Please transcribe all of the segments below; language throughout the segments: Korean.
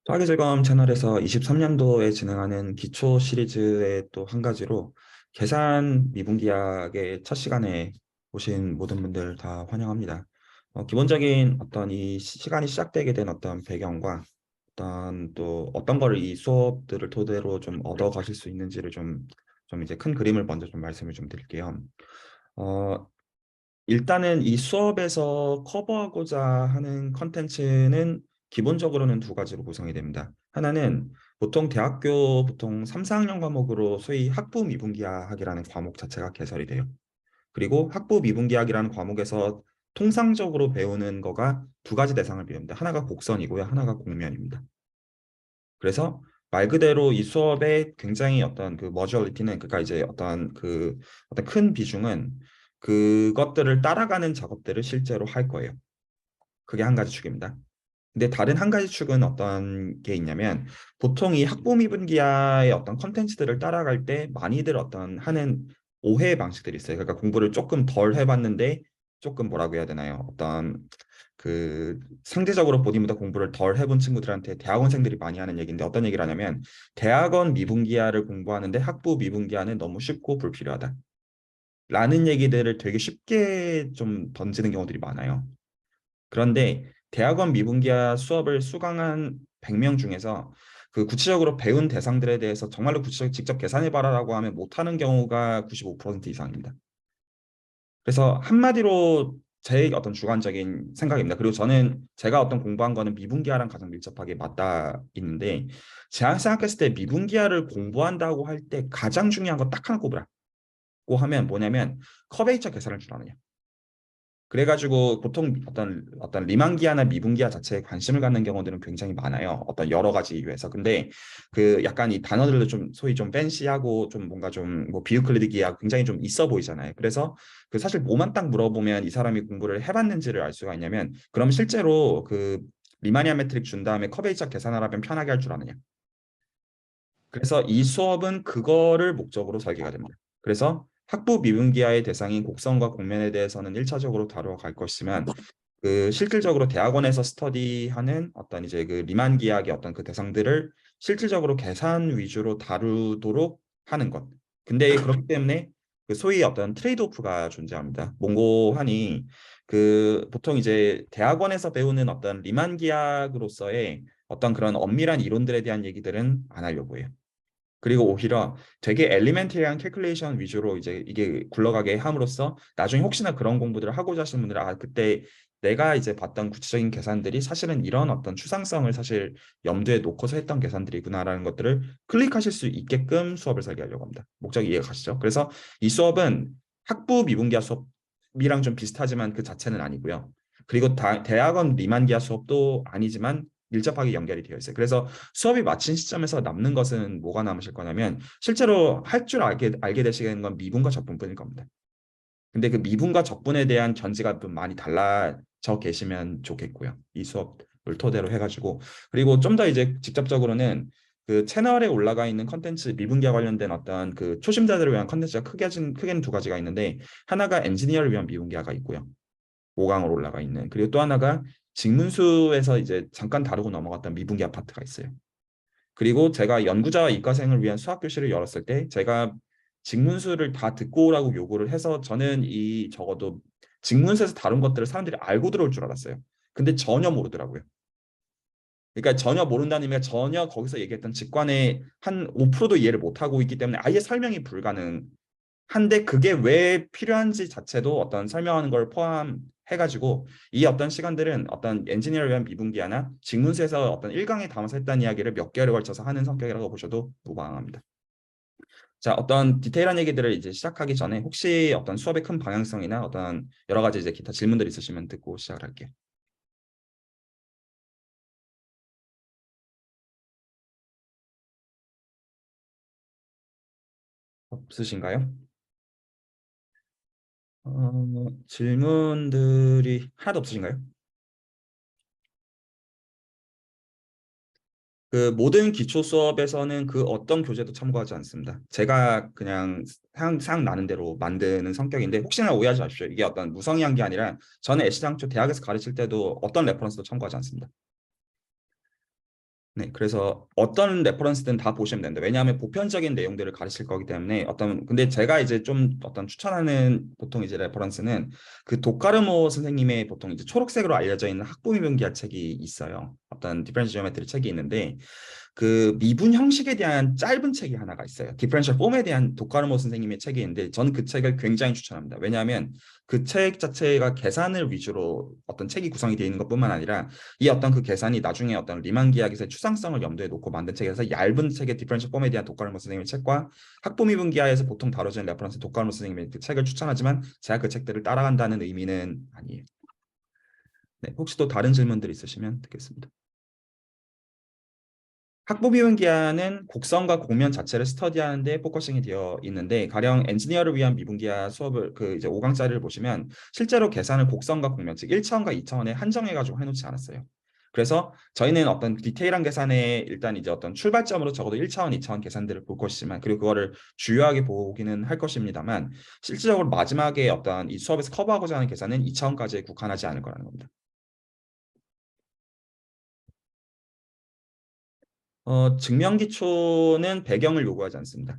수학의 즐거움 채널에서 23년도에 진행하는 기초 시리즈의 또 한 가지로 계산 미분기약의 첫 시간에 오신 모든 분들 다 환영합니다. 기본적인 어떤 이 시간이 시작되게 된 어떤 배경과 어떤 거를 이 수업들을 토대로 좀 얻어 가실 수 있는지를 좀 이제 큰 그림을 먼저 좀 말씀을 좀 드릴게요. 어, 일단은 이 수업에서 커버하고자 하는 컨텐츠는 기본적으로는 두 가지로 구성이 됩니다. 하나는 보통 대학교 보통 3, 4학년 과목으로 소위 학부 미분기학이라는 과목 자체가 개설이 돼요. 그리고 학부 미분기학이라는 과목에서 통상적으로 배우는 거가 두 가지 대상을 배웁니다. 하나가 곡선이고요. 하나가 곡면입니다. 그래서 말 그대로 이 수업의 굉장히 어떤 그 머저리티는 그러니까 이제 어떤 큰 비중은 그것들을 따라가는 작업들을 실제로 할 거예요. 그게 한 가지 축입니다. 근데 다른 한 가지 축은 어떤 게 있냐면 보통 이 학부미분기야의 어떤 컨텐츠들을 따라갈 때 많이들 어떤 하는 오해 방식들이 있어요. 그러니까 공부를 조금 덜 해봤는데 조금 뭐라고 해야 되나요? 어떤 그 상대적으로 보디보다 공부를 덜 해본 친구들한테 대학원생들이 많이 하는 얘기인데 어떤 얘기를 하냐면 대학원 미분기야를 공부하는데 학부 미분기야는 너무 쉽고 불필요하다. 라는 얘기들을 되게 쉽게 좀 던지는 경우들이 많아요. 그런데 대학원 미분기야 수업을 수강한 100명 중에서 그 구체적으로 배운 대상들에 대해서 정말로 구체적 직접 계산해봐라라고 하면 못하는 경우가 95% 이상입니다. 그래서 한마디로 제 어떤 주관적인 생각입니다. 그리고 저는 제가 어떤 공부한 거는 미분기하랑 가장 밀접하게 맞닿아 있는데 제가 생각했을 때 미분기하를 공부한다고 할 때 가장 중요한 거 딱 하나 꼽으라고 하면 뭐냐면 커베이처 계산을 줄 아느냐. 그래가지고 보통 어떤 리만기아나 미분기아 자체에 관심을 갖는 경우들은 굉장히 많아요. 어떤 여러 가지 이유에서. 근데 그 약간 이 단어들도 좀 소위 좀 팬시하고 좀 뭔가 좀 뭐 비유클리드기하고 굉장히 좀 있어 보이잖아요. 그래서 그 사실 뭐만 딱 물어보면 이 사람이 공부를 해봤는지를 알 수가 있냐면 그럼 실제로 그 리마니아 메트릭 준 다음에 커베이처 계산하라면 편하게 할 줄 아느냐. 그래서 이 수업은 그거를 목적으로 설계가 됩니다. 그래서 학부 미분기하의 대상인 곡선과 곡면에 대해서는 1차적으로 다뤄갈 것이지만 그 실질적으로 대학원에서 스터디하는 어떤 이제 그 리만 기하의 어떤 그 대상들을 실질적으로 계산 위주로 다루도록 하는 것. 근데 그렇기 때문에 그 소위 어떤 트레이드오프가 존재합니다. 몽고하니 그 보통 이제 대학원에서 배우는 어떤 리만 기하학으로서의 어떤 그런 엄밀한 이론들에 대한 얘기들은 안 하려고 해요. 그리고 오히려 되게 엘리멘터리한 캘큘레이션 위주로 이제 이게 굴러가게 함으로써 나중에 혹시나 그런 공부들을 하고자 하시는 분들은 그때 내가 이제 봤던 구체적인 계산들이 사실은 이런 어떤 추상성을 사실 염두에 놓고서 했던 계산들이구나라는 것들을 클릭하실 수 있게끔 수업을 설계하려고 합니다. 목적이 이해가 가시죠? 그래서 이 수업은 학부 미분기하 수업이랑 좀 비슷하지만 그 자체는 아니고요. 그리고 대학원 미만기하 수업도 아니지만 밀접하게 연결이 되어 있어요. 그래서 수업이 마친 시점에서 남는 것은 뭐가 남으실 거냐면 실제로 할 줄 알게 되시는 건 미분과 적분뿐일 겁니다. 근데 그 미분과 적분에 대한 견지가 좀 많이 달라져 계시면 좋겠고요. 이 수업을 토대로 해가지고 그리고 좀 더 이제 직접적으로는 그 채널에 올라가 있는 컨텐츠 미분기와 관련된 어떤 그 초심자들을 위한 컨텐츠가 크게는 두 가지가 있는데 하나가 엔지니어를 위한 미분기가 있고요. 5강으로 올라가 있는 그리고 또 하나가 직문수에서 이제 잠깐 다루고 넘어갔던 미분기 파트가 있어요. 그리고 제가 연구자와 이과생을 위한 수학 교실을 열었을 때 제가 직문수를 다 듣고 오라고 요구를 해서 저는 이 적어도 직문수에서 다룬 것들을 사람들이 알고 들어올 줄 알았어요. 근데 전혀 모르더라고요. 그러니까 전혀 모른다는 의미가 전혀 거기서 얘기했던 직관의 한 5%도 이해를 못하고 있기 때문에 아예 설명이 불가능한데 그게 왜 필요한지 자체도 어떤 설명하는 걸 포함해가지고 이 어떤 시간들은 어떤 엔지니어를 위한 미분기하나 직문수에서 어떤 1강에 담아서 했다는 이야기를 몇 개월에 걸쳐서 하는 성격이라고 보셔도 무방합니다. 자, 어떤 디테일한 얘기들을 이제 시작하기 전에 혹시 어떤 수업의 큰 방향성이나 어떤 여러 가지 이제 기타 질문들 있으시면 듣고 시작을 할게요. 없으신가요? 질문들이 하나도 없으신가요? 그 모든 기초 수업에서는 그 어떤 교재도 참고하지 않습니다. 제가 그냥 생각나는 대로 만드는 성격인데 혹시나 오해하지 마십시오. 이게 어떤 무성의한 게 아니라 저는 애시당초 대학에서 가르칠 때도 어떤 레퍼런스도 참고하지 않습니다. 네, 그래서 어떤 레퍼런스든 다 보시면 됩니다. 왜냐하면 보편적인 내용들을 가르칠 거기 때문에 근데 제가 이제 좀 어떤 추천하는 보통 이제 레퍼런스는 그 도카르모 선생님의 보통 이제 초록색으로 알려져 있는 학부미분기학 책이 있어요. 어떤 디퍼런셜 지오메트리 책이 있는데 그 미분 형식에 대한 짧은 책이 하나가 있어요. 디퍼런셜 폼에 대한 도카르모 선생님의 책이 있는데 저는 그 책을 굉장히 추천합니다. 왜냐하면 그 책 자체가 계산을 위주로 어떤 책이 구성이 되어 있는 것뿐만 아니라 이 어떤 그 계산이 나중에 어떤 리만 기하학에서의 추상성을 염두에 놓고 만든 책에서 얇은 책의 디퍼런셜 폼에 대한 도카르모 선생님의 책과 학부 미분 기하에서 보통 다뤄지는 레퍼런스 도카르모 선생님의 그 책을 추천하지만 제가 그 책들을 따라간다는 의미는 아니에요. 네, 혹시 또 다른 질문들 있으시면 듣겠습니다. 학부미분기하는 곡선과 곡면 자체를 스터디하는 데 포커싱이 되어 있는데 가령 엔지니어를 위한 미분기하 수업을 그 이제 5강짜리를 보시면 실제로 계산을 곡선과 곡면 즉 1차원과 2차원에 한정해 가지고 해놓지 않았어요. 그래서 저희는 어떤 디테일한 계산에 일단 이제 어떤 출발점으로 적어도 1차원, 2차원 계산들을 볼 것이지만 그리고 그거를 주요하게 보기는 할 것입니다만 실질적으로 마지막에 어떤 이 수업에서 커버하고자 하는 계산은 2차원까지에 국한하지 않을 거라는 겁니다. 증명기초는 배경을 요구하지 않습니다.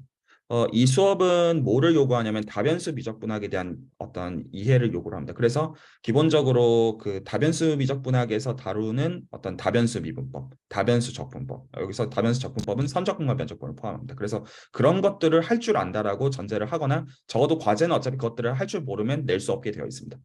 이 수업은 뭐를 요구하냐면 다변수 미적분학에 대한 어떤 이해를 요구를 합니다. 그래서 기본적으로 그 다변수 미적분학에서 다루는 어떤 다변수 미분법, 다변수 적분법, 여기서 다변수 적분법은 선적분과 면적분을 포함합니다. 그래서 그런 것들을 할 줄 안다라고 전제를 하거나 적어도 과제는 어차피 그것들을 할 줄 모르면 낼 수 없게 되어 있습니다.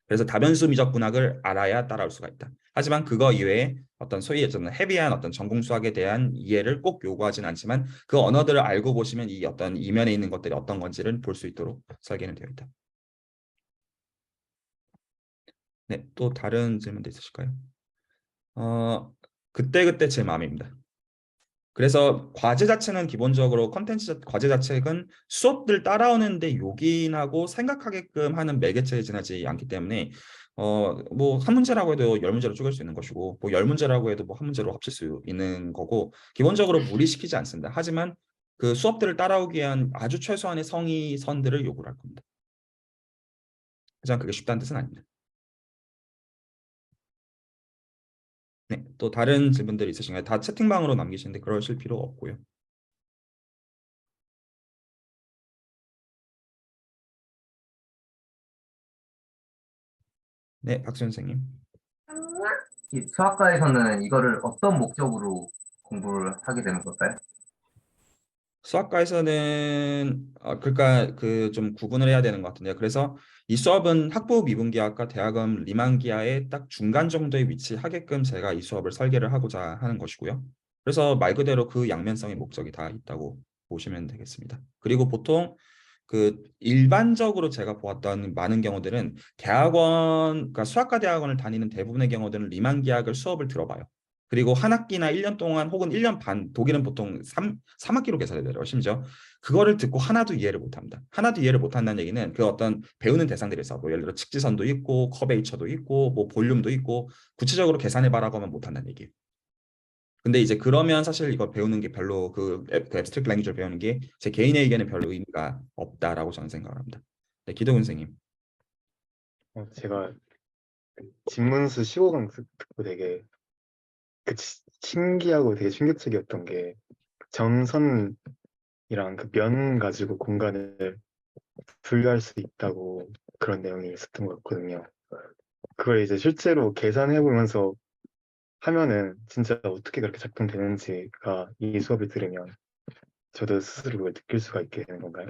그래서 다변수 미적분학을 알아야 따라올 수가 있다. 하지만 그거 이외에 어떤 소위 저는 헤비한 어떤 전공 수학에 대한 이해를 꼭 요구하진 않지만 그 언어들을 알고 보시면 이 어떤 이면에 있는 것들이 어떤 건지를 볼 수 있도록 설계는 되어 있다. 네, 또 다른 질문도 있으실까요? 어, 그때그때 제 마음입니다. 그래서 과제 자체는 기본적으로 과제 자체는 수업들 따라오는데 요긴하고 생각하게끔 하는 매개체에 지나지 않기 때문에 뭐 한 문제라고 해도 열 문제로 쪼갤 수 있는 것이고 뭐 열 문제라고 해도 뭐 한 문제로 합칠 수 있는 거고 기본적으로 무리시키지 않습니다. 하지만 그 수업들을 따라오기 위한 아주 최소한의 성의 선들을 요구를 할 겁니다. 하지만 그게 쉽다는 뜻은 아닙니다. 네, 또 다른 질문들이 있으신가요? 다 채팅방으로 남기시는데 그러실 필요가 없고요. 네, 박수 선생님. 이 수학과에서는 이거를 어떤 목적으로 공부를 하게 되는 걸까요? 수학과에서는 그러니까 그 좀 구분을 해야 되는 것 같은데요. 그래서 이 수업은 학부 미분기하과 대학원 리만기하의 딱 중간 정도에 위치하게끔 제가 이 수업을 설계를 하고자 하는 것이고요. 그래서 말 그대로 그 양면성의 목적이 다 있다고 보시면 되겠습니다. 그리고 보통 그 일반적으로 제가 보았던 많은 경우들은 그러니까 수학과 대학원을 다니는 대부분의 경우들은 리만기하학을 수업을 들어봐요. 그리고 한 학기나 1년 동안 혹은 1년 반, 독일은 보통 3학기로 계산이 돼요. 심지어 그거를 듣고 하나도 이해를 못합니다. 하나도 이해를 못한다는 얘기는 그 어떤 배우는 대상들이 있어. 뭐 예를 들어 직지선도 있고 커베이처도 있고 뭐 볼륨도 있고 구체적으로 계산해봐라고 하면 못한다는 얘기예요. 근데 이제 그러면 사실 이거 배우는 게 별로 그 앱스트랙트 랭귀지를 배우는 게 제 개인의 의견에 별로 의미가 없다라고 저는 생각을 합니다. 네, 기동훈 선생님. 제가 진문수 15강 듣고 되게 신기하고 되게 충격적이었던 게 점선이랑 그 면 가지고 공간을 분류할 수 있다고 그런 내용이 있었던 것 같거든요. 그걸 이제 실제로 계산해 보면서 하면은 진짜 어떻게 그렇게 작동되는지가 이 수업을 들으면 저도 스스로 그걸 느낄 수가 있게 되는 건가요?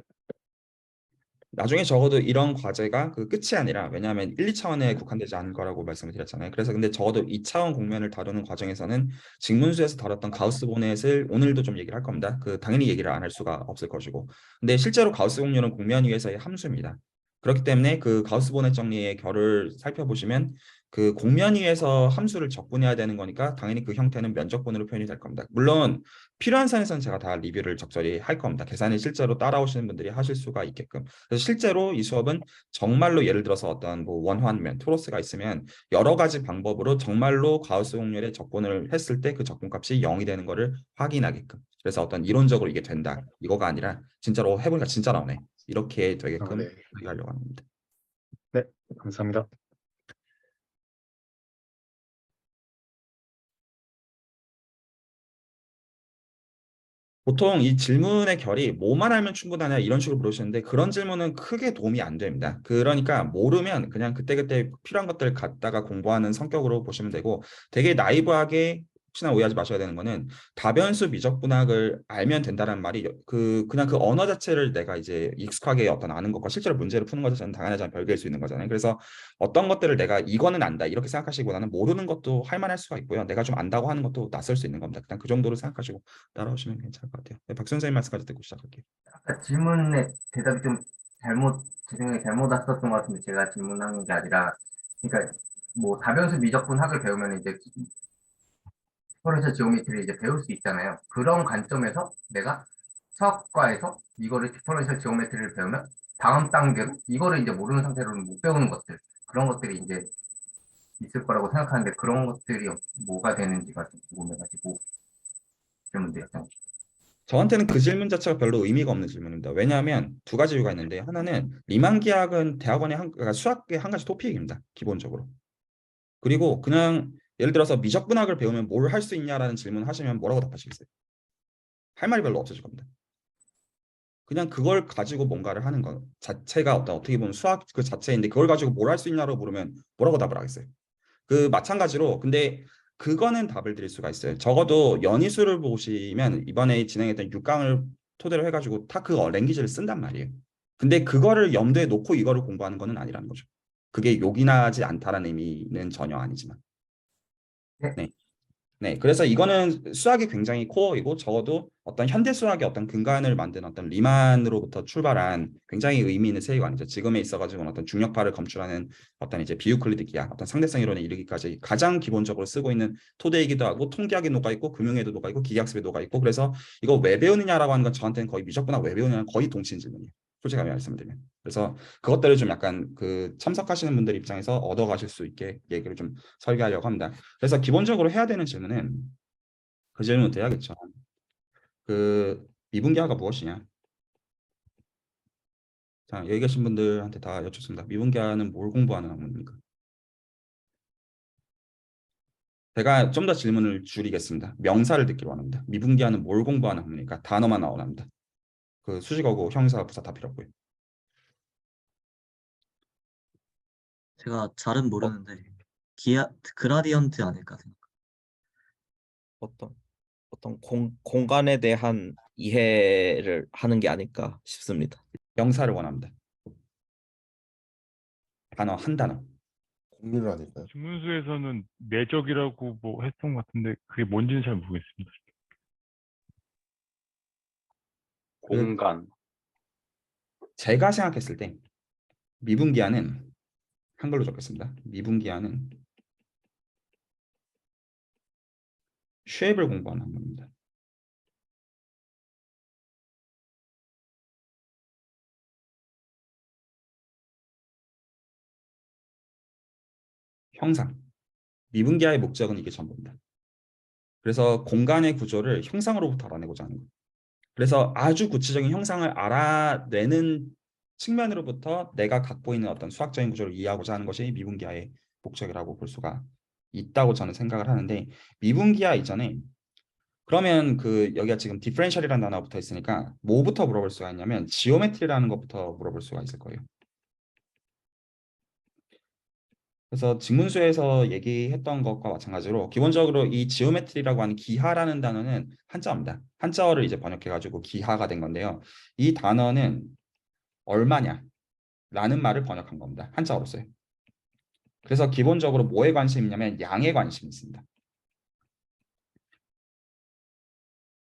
나중에 적어도 이런 과제가 그 끝이 아니라 왜냐하면 1, 2차원에 국한되지 않을 거라고 말씀을 드렸잖아요. 그래서 근데 적어도 2차원 공면을 다루는 과정에서는 직문수에서 다뤘던 가우스 보넷을 오늘도 좀 얘기를 할 겁니다. 그 당연히 얘기를 안 할 수가 없을 것이고. 근데 실제로 가우스 공률은 공면 위에서의 함수입니다. 그렇기 때문에 그 가우스 보넷 정리의 결을 살펴보시면 그 공면 위에서 함수를 적분해야 되는 거니까 당연히 그 형태는 면적분으로 표현이 될 겁니다. 물론 필요한 선에서는 제가 다 리뷰를 적절히 할 겁니다. 계산을 실제로 따라오시는 분들이 하실 수가 있게끔. 그래서 실제로 이 수업은 정말로 예를 들어서 어떤 뭐 원환면, 토로스가 있으면 여러 가지 방법으로 정말로 가우스 곡률의 적분을 했을 때 그 적분값이 0이 되는 거를 확인하게끔. 그래서 어떤 이론적으로 이게 된다. 이거가 아니라 진짜로 해보니까 진짜 나오네. 이렇게 되게끔 네. 하려고 합니다. 네, 감사합니다. 보통 이 질문의 결이 뭐만 알면 충분하냐 이런 식으로 물으시는데 그런 질문은 크게 도움이 안 됩니다. 그러니까 모르면 그냥 그때그때 필요한 것들 갖다가 공부하는 성격으로 보시면 되고 되게 나이브하게 혹시나 오해하지 마셔야 되는 거는 다변수 미적분학을 알면 된다는 말이 그냥 그 언어 자체를 내가 이제 익숙하게 어떤 아는 것과 실제로 문제를 푸는 것 자체는 당연하지 않은 별개일 수 있는 거잖아요. 그래서 어떤 것들을 내가 이거는 안다 이렇게 생각하시기보다는 모르는 것도 할 만할 수가 있고요. 내가 좀 안다고 하는 것도 낯설 수 있는 겁니다. 그냥 그 정도로 생각하시고 따라오시면 괜찮을 것 같아요. 네, 박 선생님 말씀까지 듣고 시작할게요. 아까 질문에 대답이 좀 제 생각에 잘못 왔었던 것 같은데 제가 질문한 게 아니라, 그러니까 뭐 다변수 미적분학을 배우면 이제 디퍼런셜 지오메트리를 이제 배울 수 있잖아요. 그런 관점에서 내가 수학과에서 이거를 디퍼런셜 지오메트리를 배우면 다음 단계로 이거를 이제 모르는 상태로는 못 배우는 것들, 그런 것들이 이제 있을 거라고 생각하는데 그런 것들이 뭐가 되는지가 좀 궁금해가지고 질문드렸죠. 저한테는 그 질문 자체가 별로 의미가 없는 질문입니다. 왜냐하면 두 가지 이유가 있는데 하나는 리만 기하학은 대학원의 그러니까 수학의 한 가지 토픽입니다. 기본적으로. 그리고 그냥 예를 들어서 미적분학을 배우면 뭘 할 수 있냐라는 질문 하시면 뭐라고 답하시겠어요? 할 말이 별로 없으실 겁니다. 그냥 그걸 가지고 뭔가를 하는 것 자체가 어떻게 보면 수학 그 자체인데 그걸 가지고 뭘 할 수 있냐고 물으면 뭐라고 답을 하겠어요? 그 마찬가지로 근데 그거는 답을 드릴 수가 있어요. 적어도 연희수를 보시면 이번에 진행했던 6강을 토대로 해가지고 다 그 랭귀지를 쓴단 말이에요. 근데 그거를 염두에 놓고 이거를 공부하는 거는 아니라는 거죠. 그게 요긴하지 않다라는 의미는 전혀 아니지만. 네, 네. 네, 그래서 이거는 수학이 굉장히 코어이고 적어도 어떤 현대 수학의 어떤 근간을 만든 어떤 리만으로부터 출발한 굉장히 의미 있는 세계관이죠. 지금에 있어가지고 어떤 중력파를 검출하는 어떤 이제 비유클리드 기하, 어떤 상대성 이론에 이르기까지 가장 기본적으로 쓰고 있는 토대이기도 하고 통계학에 녹아 있고 금융에도 녹아 있고 기계학습에 녹아 있고 그래서 이거 왜 배우느냐라고 하는 건 저한테는 거의 미적분학 왜 배우느냐는 거의 동치는 질문이에요. 솔직하게 말씀드리면. 그래서 그것들을 좀 약간 그 참석하시는 분들 입장에서 얻어가실 수 있게 얘기를 좀 설계하려고 합니다. 그래서 기본적으로 해야 되는 질문은 그 질문부터 해야겠죠. 그 미분기하가 무엇이냐? 자, 여기 계신 분들한테 다 여쭙습니다. 미분기하는 뭘 공부하는 학문입니까? 제가 좀 더 질문을 줄이겠습니다. 명사를 듣기로 원합니다. 미분기하는 뭘 공부하는 학문입니까? 단어만 나오랍니다. 그 수식어고 형사 부사 다 필요 없고요. 제가 잘은 어, 모르는데 그라디언트 아닐까 생각. 어떤 공간에 대한 이해를 하는 게 아닐까 싶습니다. 명사를 원합니다. 단어 한 단어. 공률 아닐까요? 중문수에서는 내적이라고 뭐 했던 것 같은데 그게 뭔지는 잘 모르겠습니다. 공간, 제가 생각했을 때 미분기하는 한글로 적겠습니다. 미분기하는 쉐입을 공부하는 학문입니다. 형상. 미분기하의 목적은 이게 전부입니다. 그래서 공간의 구조를 형상으로부터 알아내고자 하는 거예요. 그래서 아주 구체적인 형상을 알아내는 측면으로부터 내가 갖고 있는 어떤 수학적인 구조를 이해하고자 하는 것이 미분기하의 목적이라고 볼 수가 있다고 저는 생각을 하는데 미분기하 이전에 그러면 그 여기가 지금 디퍼런셜이라는 단어가 붙어 있으니까 뭐부터 물어볼 수가 있냐면 지오메트리라는 것부터 물어볼 수가 있을 거예요. 그래서 직문수에서 얘기했던 것과 마찬가지로 기본적으로 이 지오메트리라고 하는 기하라는 단어는 한자어입니다. 한자어를 이제 번역해가지고 기하가 된 건데요. 이 단어는 얼마냐 라는 말을 번역한 겁니다. 한자어로서요. 그래서 기본적으로 뭐에 관심이 있냐면 양에 관심이 있습니다.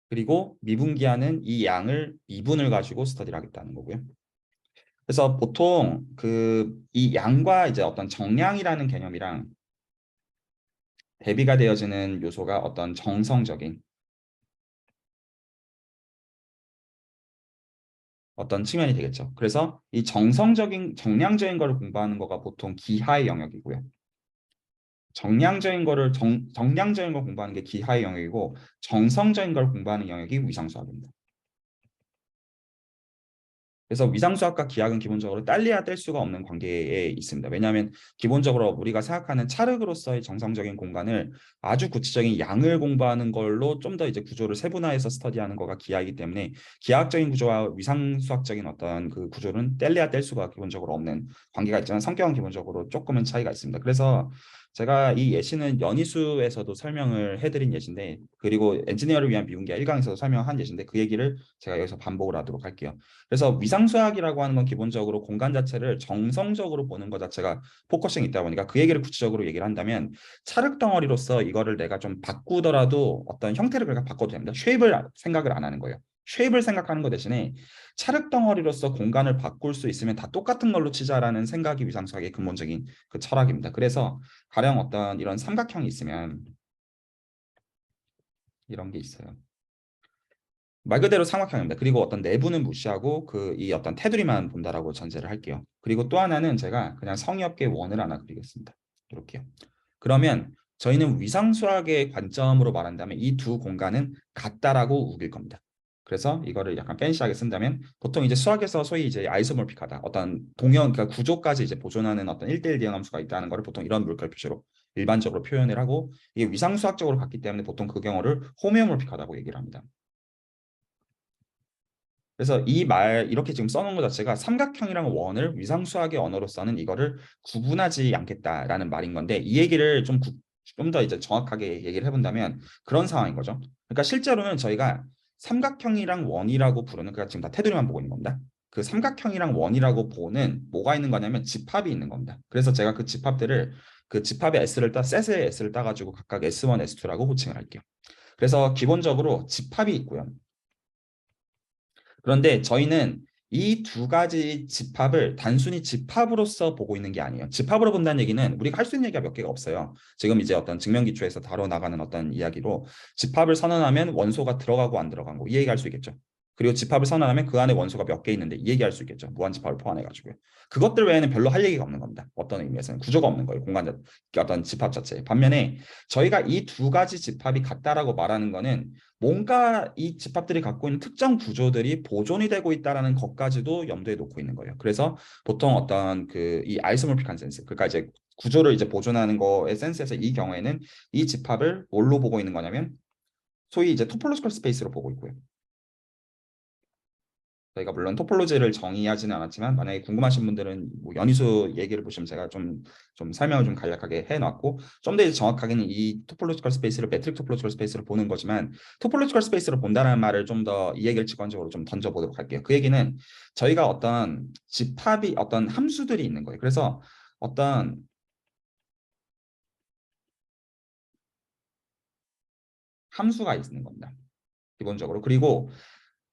그리고 미분기하는 이 양을 미분을 가지고 스터디를 하겠다는 거고요. 그래서 보통 그 이 양과 이제 어떤 정량이라는 개념이랑 대비가 되어지는 요소가 어떤 정성적인 어떤 측면이 되겠죠. 그래서 이 정성적인 정량적인 거를 공부하는 거가 보통 기하의 영역이고요. 정량적인 거를 정량적인 걸 공부하는 게 기하의 영역이고 정성적인 걸 공부하는 영역이 위상수학입니다. 그래서 위상수학과 기하학은 기본적으로 뗄래야 뗄 수가 없는 관계에 있습니다. 왜냐하면 기본적으로 우리가 생각하는 찰흙으로서의 정상적인 공간을 아주 구체적인 양을 공부하는 걸로 좀 더 이제 구조를 세분화해서 스터디하는 거가 기하이기 때문에 기하학적인 구조와 위상수학적인 어떤 그 구조는 뗄래야 뗄 수가 기본적으로 없는 관계가 있지만 성격은 기본적으로 조금은 차이가 있습니다. 그래서 제가 이 예시는 연희수에서도 설명을 해드린 예시인데, 그리고 엔지니어를 위한 미분기하 1강에서도 설명한 예시인데, 그 얘기를 제가 여기서 반복을 하도록 할게요. 그래서 위상수학이라고 하는 건 기본적으로 공간 자체를 정성적으로 보는 것 자체가 포커싱이 있다 보니까 그 얘기를 구체적으로 얘기를 한다면, 찰흙 덩어리로서 이거를 내가 좀 바꾸더라도 어떤 형태를 그냥 바꿔도 됩니다. 쉐입을 생각을 안 하는 거예요. 쉐입을 생각하는 것 대신에 찰흙 덩어리로서 공간을 바꿀 수 있으면 다 똑같은 걸로 치자라는 생각이 위상수학의 근본적인 그 철학입니다. 그래서 가령 어떤 이런 삼각형이 있으면 이런 게 있어요. 말 그대로 삼각형입니다. 그리고 어떤 내부는 무시하고 그 이 어떤 테두리만 본다라고 전제를 할게요. 그리고 또 하나는 제가 그냥 성의 없게 원을 하나 그리겠습니다. 이렇게요. 그러면 저희는 위상수학의 관점으로 말한다면 이 두 공간은 같다라고 우길 겁니다. 그래서 이거를 약간 팬시하게 쓴다면 보통 이제 수학에서 소위 이제 아이소모픽하다, 어떤 동형, 그러니까 구조까지 이제 보존하는 어떤 1대1 대응 함수가 있다는 것을 보통 이런 물결 표시로 일반적으로 표현을 하고, 이게 위상수학적으로 갔기 때문에 보통 그 경우를 호메오모픽하다고 얘기를 합니다. 그래서 이 말 이렇게 지금 써놓은 것 자체가 삼각형이랑 원을 위상수학의 언어로서는 이거를 구분하지 않겠다라는 말인 건데, 이 얘기를 좀 더 이제 정확하게 얘기를 해본다면 그런 상황인 거죠. 그러니까 실제로는 저희가 삼각형이랑 원이라고 부르는, 그러니까 지금 다 테두리만 보고 있는 겁니다. 그 삼각형이랑 원이라고 보는 뭐가 있는 거냐면 집합이 있는 겁니다. 그래서 제가 그 집합들을, 그 집합의 S를 셋의 S를 따가지고 각각 S1, S2라고 호칭을 할게요. 그래서 기본적으로 집합이 있고요. 그런데 저희는 이 두 가지 집합을 단순히 집합으로서 보고 있는 게 아니에요. 집합으로 본다는 얘기는 우리가 할 수 있는 얘기가 몇 개가 없어요. 지금 이제 어떤 증명 기초에서 다뤄나가는 어떤 이야기로 집합을 선언하면 원소가 들어가고 안 들어간 거 이 얘기할 수 있겠죠. 그리고 집합을 선언하면 그 안에 원소가 몇 개 있는데 이 얘기할 수 있겠죠. 무한집합을 포함해가지고요. 그것들 외에는 별로 할 얘기가 없는 겁니다. 어떤 의미에서는 구조가 없는 거예요. 공간 어떤 집합 자체에. 반면에 저희가 이 두 가지 집합이 같다라고 말하는 거는 뭔가 이 집합들이 갖고 있는 특정 구조들이 보존이 되고 있다라는 것까지도 염두에 놓고 있는 거예요. 그래서 보통 어떤 그 이 아이소모픽한 센스, 그러니까 이제 구조를 이제 보존하는 거의 센스에서 이 경우에는 이 집합을 뭘로 보고 있는 거냐면 소위 이제 토폴로지컬 스페이스로 보고 있고요. 저희가 물론 토폴로지를 정의하지는 않았지만 만약에 궁금하신 분들은 뭐 연희수 얘기를 보시면 제가 좀 설명을 좀 간략하게 해놨고, 좀 더 정확하게는 이 토폴로지컬 스페이스를 매트릭 토폴로지컬 스페이스로 보는 거지만, 토폴로지컬 스페이스로 본다는 말을 좀 더 이 얘기를 직관적으로 좀 던져보도록 할게요. 그 얘기는 저희가 어떤 집합이 어떤 함수들이 있는 거예요. 그래서 어떤 함수가 있는 겁니다. 기본적으로. 그리고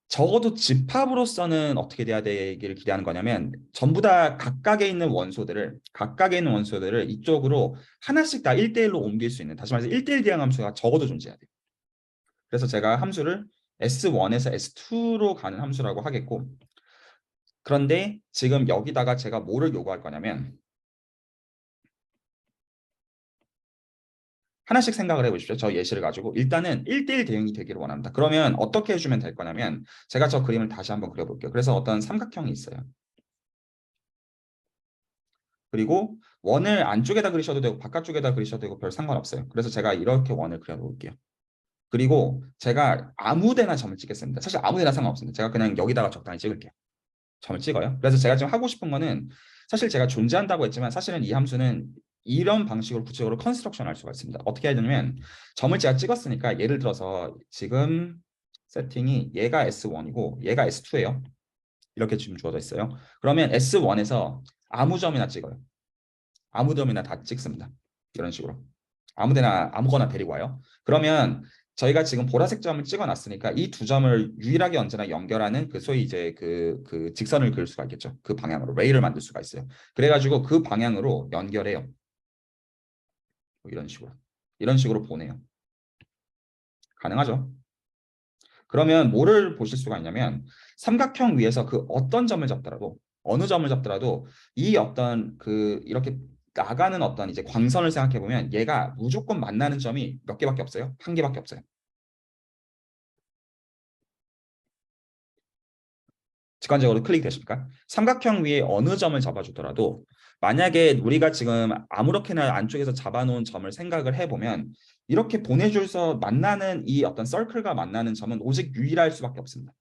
적어도 집합으로서는 어떻게 돼야 되기를 기대하는 거냐면 전부 다 각각에 있는 원소들을 이쪽으로 하나씩 다 1대1로 옮길 수 있는, 다시 말해서 1대1 대항 함수가 적어도 존재해야 돼요. 그래서 제가 함수를 S1에서 S2로 가는 함수라고 하겠고, 그런데 지금 여기다가 제가 뭐를 요구할 거냐면 하나씩 생각을 해보십시오. 저 예시를 가지고 일단은 1대1 대응이 되기를 원합니다. 그러면 어떻게 해주면 될 거냐면 제가 저 그림을 다시 한번 그려볼게요. 그래서 어떤 삼각형이 있어요. 그리고 원을 안쪽에다 그리셔도 되고 바깥쪽에다 그리셔도 되고 별 상관없어요. 그래서 제가 이렇게 원을 그려놓을게요. 그리고 제가 아무데나 점을 찍겠습니다. 사실 아무데나 상관없습니다. 제가 그냥 여기다가 적당히 찍을게요. 점을 찍어요. 그래서 제가 지금 하고 싶은 거는, 사실 제가 존재한다고 했지만 사실은 이 함수는 이런 방식으로 구체적으로 컨스트럭션 할 수가 있습니다. 어떻게 해야 되냐면 점을 제가 찍었으니까 예를 들어서 지금 세팅이 얘가 S1이고 얘가 S2예요. 이렇게 지금 주어져 있어요. 그러면 S1에서 아무 점이나 찍어요. 아무 점이나 다 찍습니다. 이런 식으로. 아무데나 아무거나 데리고 와요. 그러면 저희가 지금 보라색 점을 찍어놨으니까 이 두 점을 유일하게 언제나 연결하는 그 소위 이제 그 직선을 그릴 수가 있겠죠. 그 방향으로 레일을 만들 수가 있어요. 그래가지고 그 방향으로 연결해요. 뭐 이런 식으로 보내요. 가능하죠? 그러면 뭐를 보실 수가 있냐면 삼각형 위에서 그 어떤 점을 잡더라도, 어느 점을 잡더라도 이 어떤 그 이렇게 나가는 어떤 이제 광선을 생각해 보면 얘가 무조건 만나는 점이 몇 개밖에 없어요. 한 개밖에 없어요. 직관적으로 클릭되십니까? 삼각형 위에 어느 점을 잡아주더라도 만약에 우리가 지금 아무렇게나 안쪽에서 잡아놓은 점을 생각을 해보면 이렇게 보내줘서 만나는 이 어떤 서클과 만나는 점은 오직 유일할 수밖에 없습니다.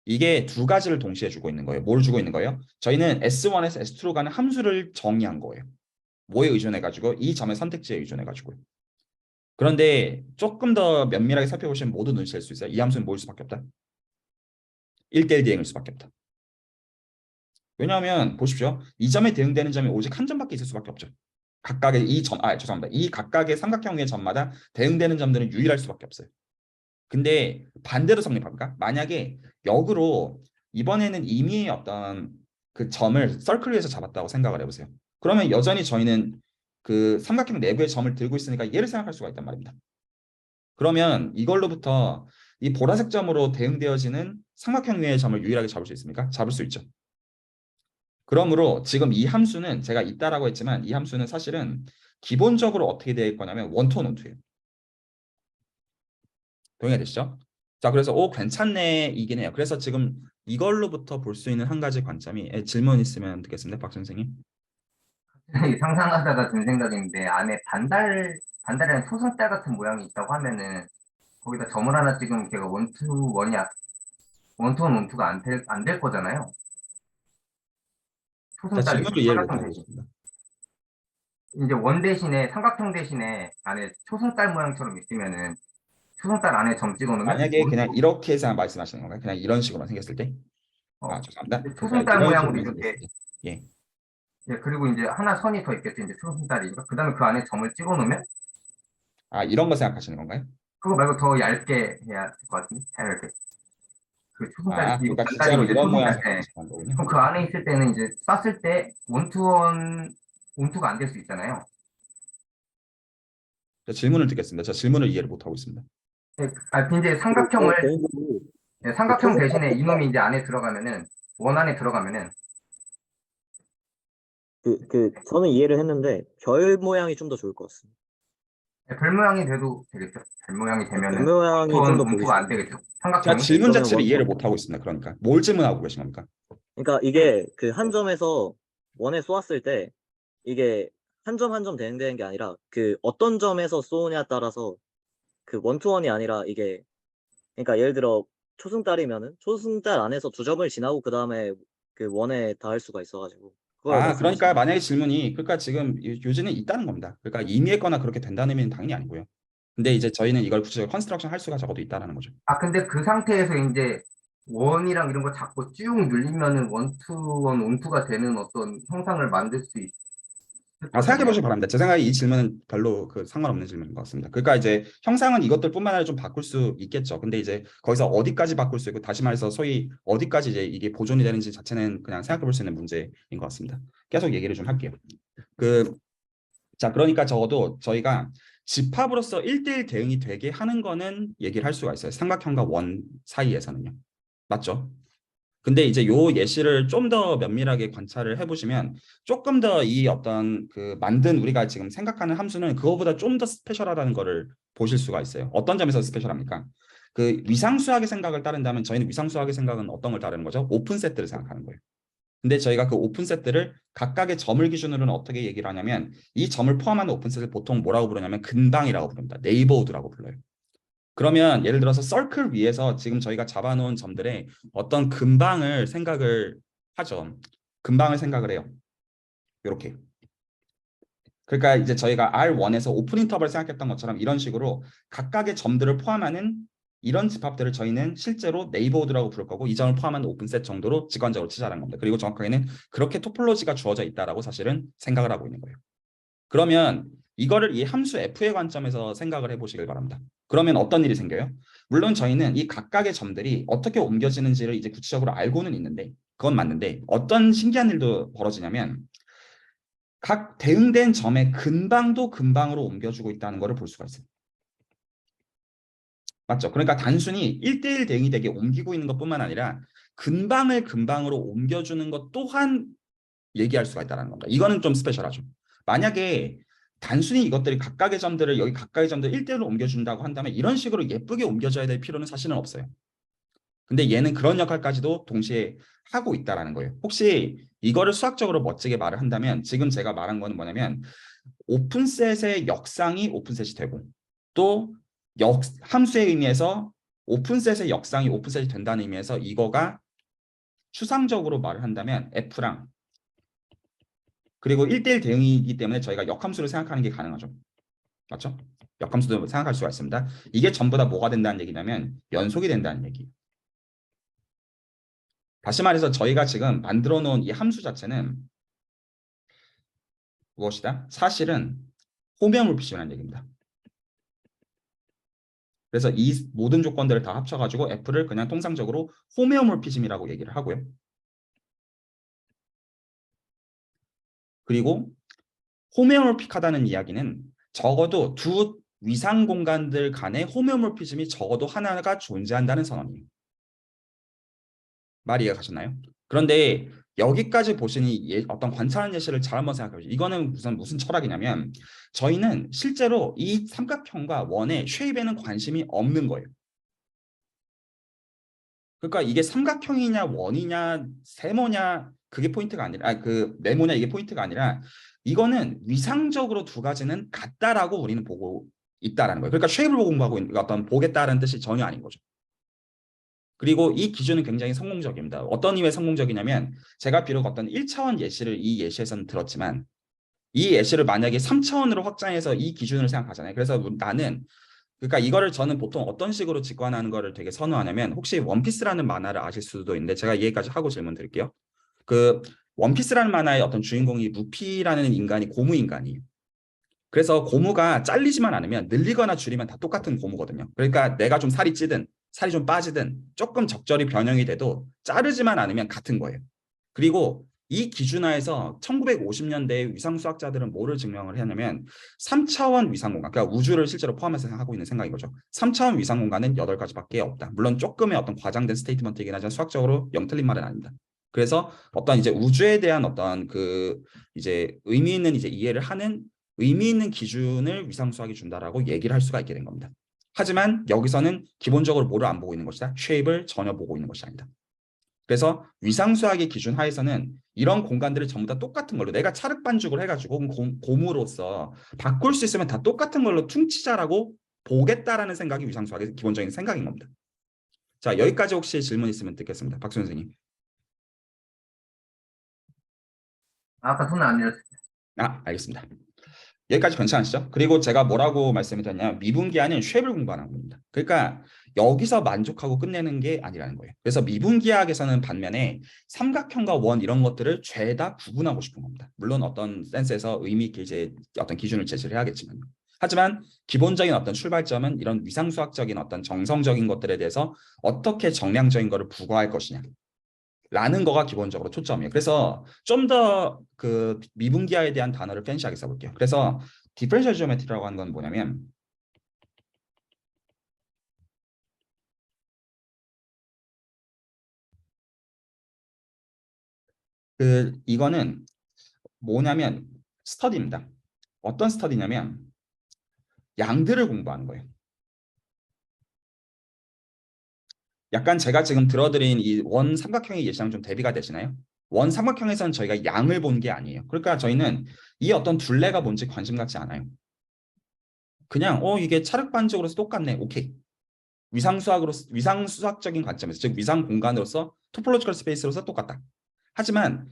이게 두 가지를 동시에 주고 있는 거예요. 뭘 주고 있는 거예요? 저희는 S1에서 S2로 가는 함수를 정의한 거예요. 뭐에 의존해가지고? 이 점의 선택지에 의존해가지고요. 그런데 조금 더 면밀하게 살펴보시면 모두 눈치챌 수 있어요. 이 함수는 뭐일 수밖에 없다? 1대1 대응일 수밖에 없다. 왜냐하면 보십시오. 이 점에 대응되는 점이 오직 한 점밖에 있을 수밖에 없죠. 각각의 이 점, 죄송합니다. 이 각각의 삼각형 위의 점마다 대응되는 점들은 유일할 수밖에 없어요. 근데 반대로 성립합니까? 만약에 역으로 이번에는 이미 어떤 그 점을 서클 위에서 잡았다고 생각을 해보세요. 그러면 여전히 저희는 그 삼각형 내부의 점을 들고 있으니까 얘를 생각할 수가 있단 말입니다. 그러면 이걸로부터 이 보라색 점으로 대응되어지는 삼각형 위의 점을 유일하게 잡을 수 있습니까? 잡을 수 있죠. 그러므로 지금 이 함수는 제가 있다라고 했지만 이 함수는 사실은 기본적으로 어떻게 되어 있거냐면 원투원 원투예요. 동의가 되시죠? 자, 그래서 괜찮네 이긴 해요. 그래서 지금 이걸로부터 볼 수 있는 한 가지 관점이 질문 있으면 듣겠습니다. 박 선생님. 상상하다가 든 생각인데 안에 반달이랑 초승달 같은 모양이 있다고 하면은 거기다 점을 하나 찍으면 걔가 원투원 원투가 안 될 거잖아요. 자, 초승달이 질문을 있으면 이해를 삼각형 못하고 대신. 있습니다. 이제 원 대신에 삼각형 대신에 안에 초승달 모양처럼 있으면은 초승달 안에 점 찍어놓으면 만약에 그냥 이렇게 해서 말씀하시는 건가요? 그냥 이런 식으로만 생겼을 때? 죄송합니다. 그러니까 초승달 이런 모양으로 식으로만 이렇게 생겼을 때. 예. 예, 그리고 이제 하나 선이 더 있겠죠. 이제 초승달이. 그다음에 그 안에 점을 찍어놓으면 이런 거 생각하시는 건가요? 그거 말고 더 얇게 해야 될 것 같은데. 얇게. 그 초승달이 이거 그러니까 반달이 진짜로 이제 이런 모양 초승달. 예. 생각하시는 거군요. 그럼 그 안에 있을 때는 이제 쐈을 때 원투가 안 될 수 있잖아요. 자, 질문을 듣겠습니다. 저 질문을 이해를 못하고 있습니다. 예, 이제 삼각형 대신에 이놈이 이제 안에 들어가면은 원 안에 들어가면은 저는 이해를 했는데 별 모양이 좀 더 좋을 것 같습니다. 별 모양이 돼도 되겠죠. 별 모양이 별 되면은 모양이 좀 더 보기 원투가 안 좋아요. 되겠죠. 제가 삼각형이. 질문 그러면 자체를 원투. 이해를 못하고 있습니다. 그러니까 뭘 질문하고 계신 겁니까? 그러니까 이게 그 한 점에서 원에 쏘았을 때 이게 한 점 한 점 대응되는 게 아니라 그 어떤 점에서 쏘느냐에 따라서 그 원투원이 아니라 이게 그러니까 예를 들어 초승달이면은 초승달 안에서 두 점을 지나고 그 다음에 그 원에 닿을 수가 있어가지고 그걸 그러니까 말씀하시는 만약에 질문이 그러니까 지금 요지는 있다는 겁니다. 그러니까 임의했거나 그렇게 된다는 의미는 당연히 아니고요. 근데 이제 저희는 이걸 구체적으로 컨스트럭션 할 수가 적어도 있다라는 거죠. 근데 그 상태에서 이제 원이랑 이런 거 잡고 쭉 늘리면은 원투원 원투가 되는 어떤 형상을 만들 수 있을 생각해 거잖아요. 보시기 바랍니다. 제 생각에 이 질문은 별로 상관없는 질문인 것 같습니다. 그러니까 이제 형상은 이것들뿐만 아니라 좀 바꿀 수 있겠죠. 근데 이제 거기서 어디까지 바꿀 수 있고 다시 말해서 소위 어디까지 이제 이게 보존이 되는지 자체는 그냥 생각해 볼 수 있는 문제인 것 같습니다. 계속 얘기를 좀 할게요. 자, 그러니까 적어도 저희가 집합으로서 1대1 대응이 되게 하는 거는 얘기를 할 수가 있어요. 삼각형과 원 사이에서는요. 맞죠? 근데 이제 요 예시를 좀 더 면밀하게 관찰을 해보시면 조금 더 이 어떤 만든 우리가 지금 생각하는 함수는 그거보다 좀 더 스페셜하다는 거를 보실 수가 있어요. 어떤 점에서 스페셜합니까? 위상수학의 생각을 따른다면 저희는 위상수학의 생각은 어떤 걸 따르는 거죠? 오픈 세트를 생각하는 거예요. 근데 저희가 그 오픈 세트를 각각의 점을 기준으로는 어떻게 얘기를 하냐면 이 점을 포함하는 오픈 세트를 보통 뭐라고 부르냐면 근방이라고 부릅니다. 네이버우드라고 불러요. 그러면 예를 들어서 서클 위에서 지금 저희가 잡아놓은 점들의 어떤 근방을 생각을 하죠. 근방을 생각을 해요. 이렇게. 그러니까 이제 저희가 R1에서 오픈 인터벌 생각했던 것처럼 이런 식으로 각각의 점들을 포함하는 이런 집합들을 저희는 실제로 네이버우드라고 부를 거고 이 점을 포함하는 오픈셋 정도로 직관적으로 치자는 겁니다. 그리고 정확하게는 그렇게 토폴로지가 주어져 있다라고 사실은 생각을 하고 있는 거예요. 그러면 이거를 이 함수 f의 관점에서 생각을 해보시길 바랍니다. 그러면 어떤 일이 생겨요? 물론 저희는 이 각각의 점들이 어떻게 옮겨지는지를 이제 구체적으로 알고는 있는데 그건 맞는데 어떤 신기한 일도 벌어지냐면 각 대응된 점의 근방도 근방으로 옮겨주고 있다는 것을 볼 수가 있어요. 맞죠? 그러니까 단순히 1대1 대응이 되게 옮기고 있는 것뿐만 아니라 근방을 근방으로 옮겨주는 것 또한 얘기할 수가 있다는 겁니다. 이거는 좀 스페셜하죠. 만약에 단순히 이것들이 각각의 점들을 여기 각각의 점들 1대1로 옮겨준다고 한다면 이런 식으로 예쁘게 옮겨져야 될 필요는 사실은 없어요. 근데 얘는 그런 역할까지도 동시에 하고 있다라는 거예요. 혹시 이거를 수학적으로 멋지게 말을 한다면 지금 제가 말한 거는 뭐냐면 오픈셋의 역상이 오픈셋이 되고 또 함수의 의미에서 오픈셋의 역상이 오픈셋이 된다는 의미에서 이거가 추상적으로 말을 한다면 F랑 그리고 1대1 대응이기 때문에 저희가 역함수를 생각하는 게 가능하죠. 맞죠? 역함수도 생각할 수가 있습니다. 이게 전부 다 뭐가 된다는 얘기냐면 연속이 된다는 얘기. 다시 말해서 저희가 지금 만들어 놓은 이 함수 자체는 무엇이다? 사실은 호메오몰피즘이라는 얘기입니다. 그래서 이 모든 조건들을 다 합쳐가지고 F를 그냥 통상적으로 호메오몰피즘이라고 얘기를 하고요. 그리고 호메오몰픽하다는 이야기는 적어도 두 위상 공간들 간의 호메오몰피즘이 적어도 하나가 존재한다는 선언이에요. 말 이해가 가셨나요? 그런데 여기까지 보시니 어떤 관찰하는 예시를 잘 한번 생각해 보세요. 이거는 무슨 철학이냐면 저희는 실제로 이 삼각형과 원의 쉐입에는 관심이 없는 거예요. 그러니까 이게 삼각형이냐 원이냐 세모냐 그게 포인트가 아니라 그 네모냐 이게 포인트가 아니라 이거는 위상적으로 두 가지는 같다라고 우리는 보고 있다라는 거예요. 그러니까 쉐입을 보고 공부하고 있는 어떤 보겠다는 뜻이 전혀 아닌 거죠. 그리고 이 기준은 굉장히 성공적입니다. 어떤 의미의 성공적이냐면 제가 비록 어떤 1차원 예시를 이 예시에서는 들었지만 이 예시를 만약에 3차원으로 확장해서 이 기준을 생각하잖아요. 그래서 나는 그러니까 이거를 저는 보통 어떤 식으로 직관하는 거를 되게 선호하냐면 혹시 원피스라는 만화를 아실 수도 있는데 제가 이 얘기까지 하고 질문 드릴게요. 그 원피스라는 만화의 어떤 주인공이 루피라는 인간이 고무 인간이에요. 그래서 고무가 잘리지만 않으면 늘리거나 줄이면 다 똑같은 고무거든요. 그러니까 내가 좀 살이 찌든 살이 좀 빠지든 조금 적절히 변형이 돼도 자르지만 않으면 같은 거예요. 그리고 이 기준하에서 1950년대의 위상수학자들은 뭐를 증명을 했냐면 3차원 위상공간, 그러니까 우주를 실제로 포함해서 하고 있는 생각인 거죠. 3차원 위상공간은 8가지밖에 없다. 물론 조금의 어떤 과장된 스테이트먼트이긴 하지만 수학적으로 영 틀린 말은 아닙니다. 그래서 어떤 이제 우주에 대한 어떤 그 이제 의미 있는 이제 이해를 하는 의미 있는 기준을 위상수학이 준다라고 얘기를 할 수가 있게 된 겁니다. 하지만 여기서는 기본적으로 뭐를 안 보고 있는 것이다? 쉐입을 전혀 보고 있는 것이 아니다. 그래서 위상수학의 기준 하에서는 이런 공간들을 전부 다 똑같은 걸로 내가 찰흙반죽을 해가지고 고무로서 바꿀 수 있으면 다 똑같은 걸로 퉁치자라고 보겠다라는 생각이 위상수학의 기본적인 생각인 겁니다. 자, 여기까지 혹시 질문 있으면 듣겠습니다. 박수 선생님. 아까 손을 안 들었어요. 알겠습니다. 여기까지 괜찮으시죠? 그리고 제가 뭐라고 말씀을 드렸냐면 미분기하는 쉐입을 공부하는 겁니다. 그러니까 여기서 만족하고 끝내는 게 아니라는 거예요. 그래서 미분기하학에서는 반면에 삼각형과 원 이런 것들을 죄다 구분하고 싶은 겁니다. 물론 어떤 센스에서 의미 있게 이제 어떤 기준을 제시를 해야겠지만 하지만 기본적인 어떤 출발점은 이런 위상수학적인 어떤 정성적인 것들에 대해서 어떻게 정량적인 것을 부과할 것이냐 라는 거가 기본적으로 초점이에요. 그래서 좀 더 그 미분기하에 대한 단어를 팬시하게 써볼게요. 그래서 디퍼런셜 지오메트리라고 하는 건 뭐냐면 이거는 뭐냐면 스터디입니다. 어떤 스터디냐면 양들을 공부하는 거예요. 약간 제가 지금 들어드린 이 원 삼각형의 예시랑 좀 대비가 되시나요? 원 삼각형에서는 저희가 양을 본 게 아니에요. 그러니까 저희는 이 어떤 둘레가 뭔지 관심 갖지 않아요. 그냥 이게 찰흙반죽으로서 똑같네. 오케이. 위상수학적인 관점에서 즉 위상 공간으로서 토폴로지컬 스페이스로서 똑같다. 하지만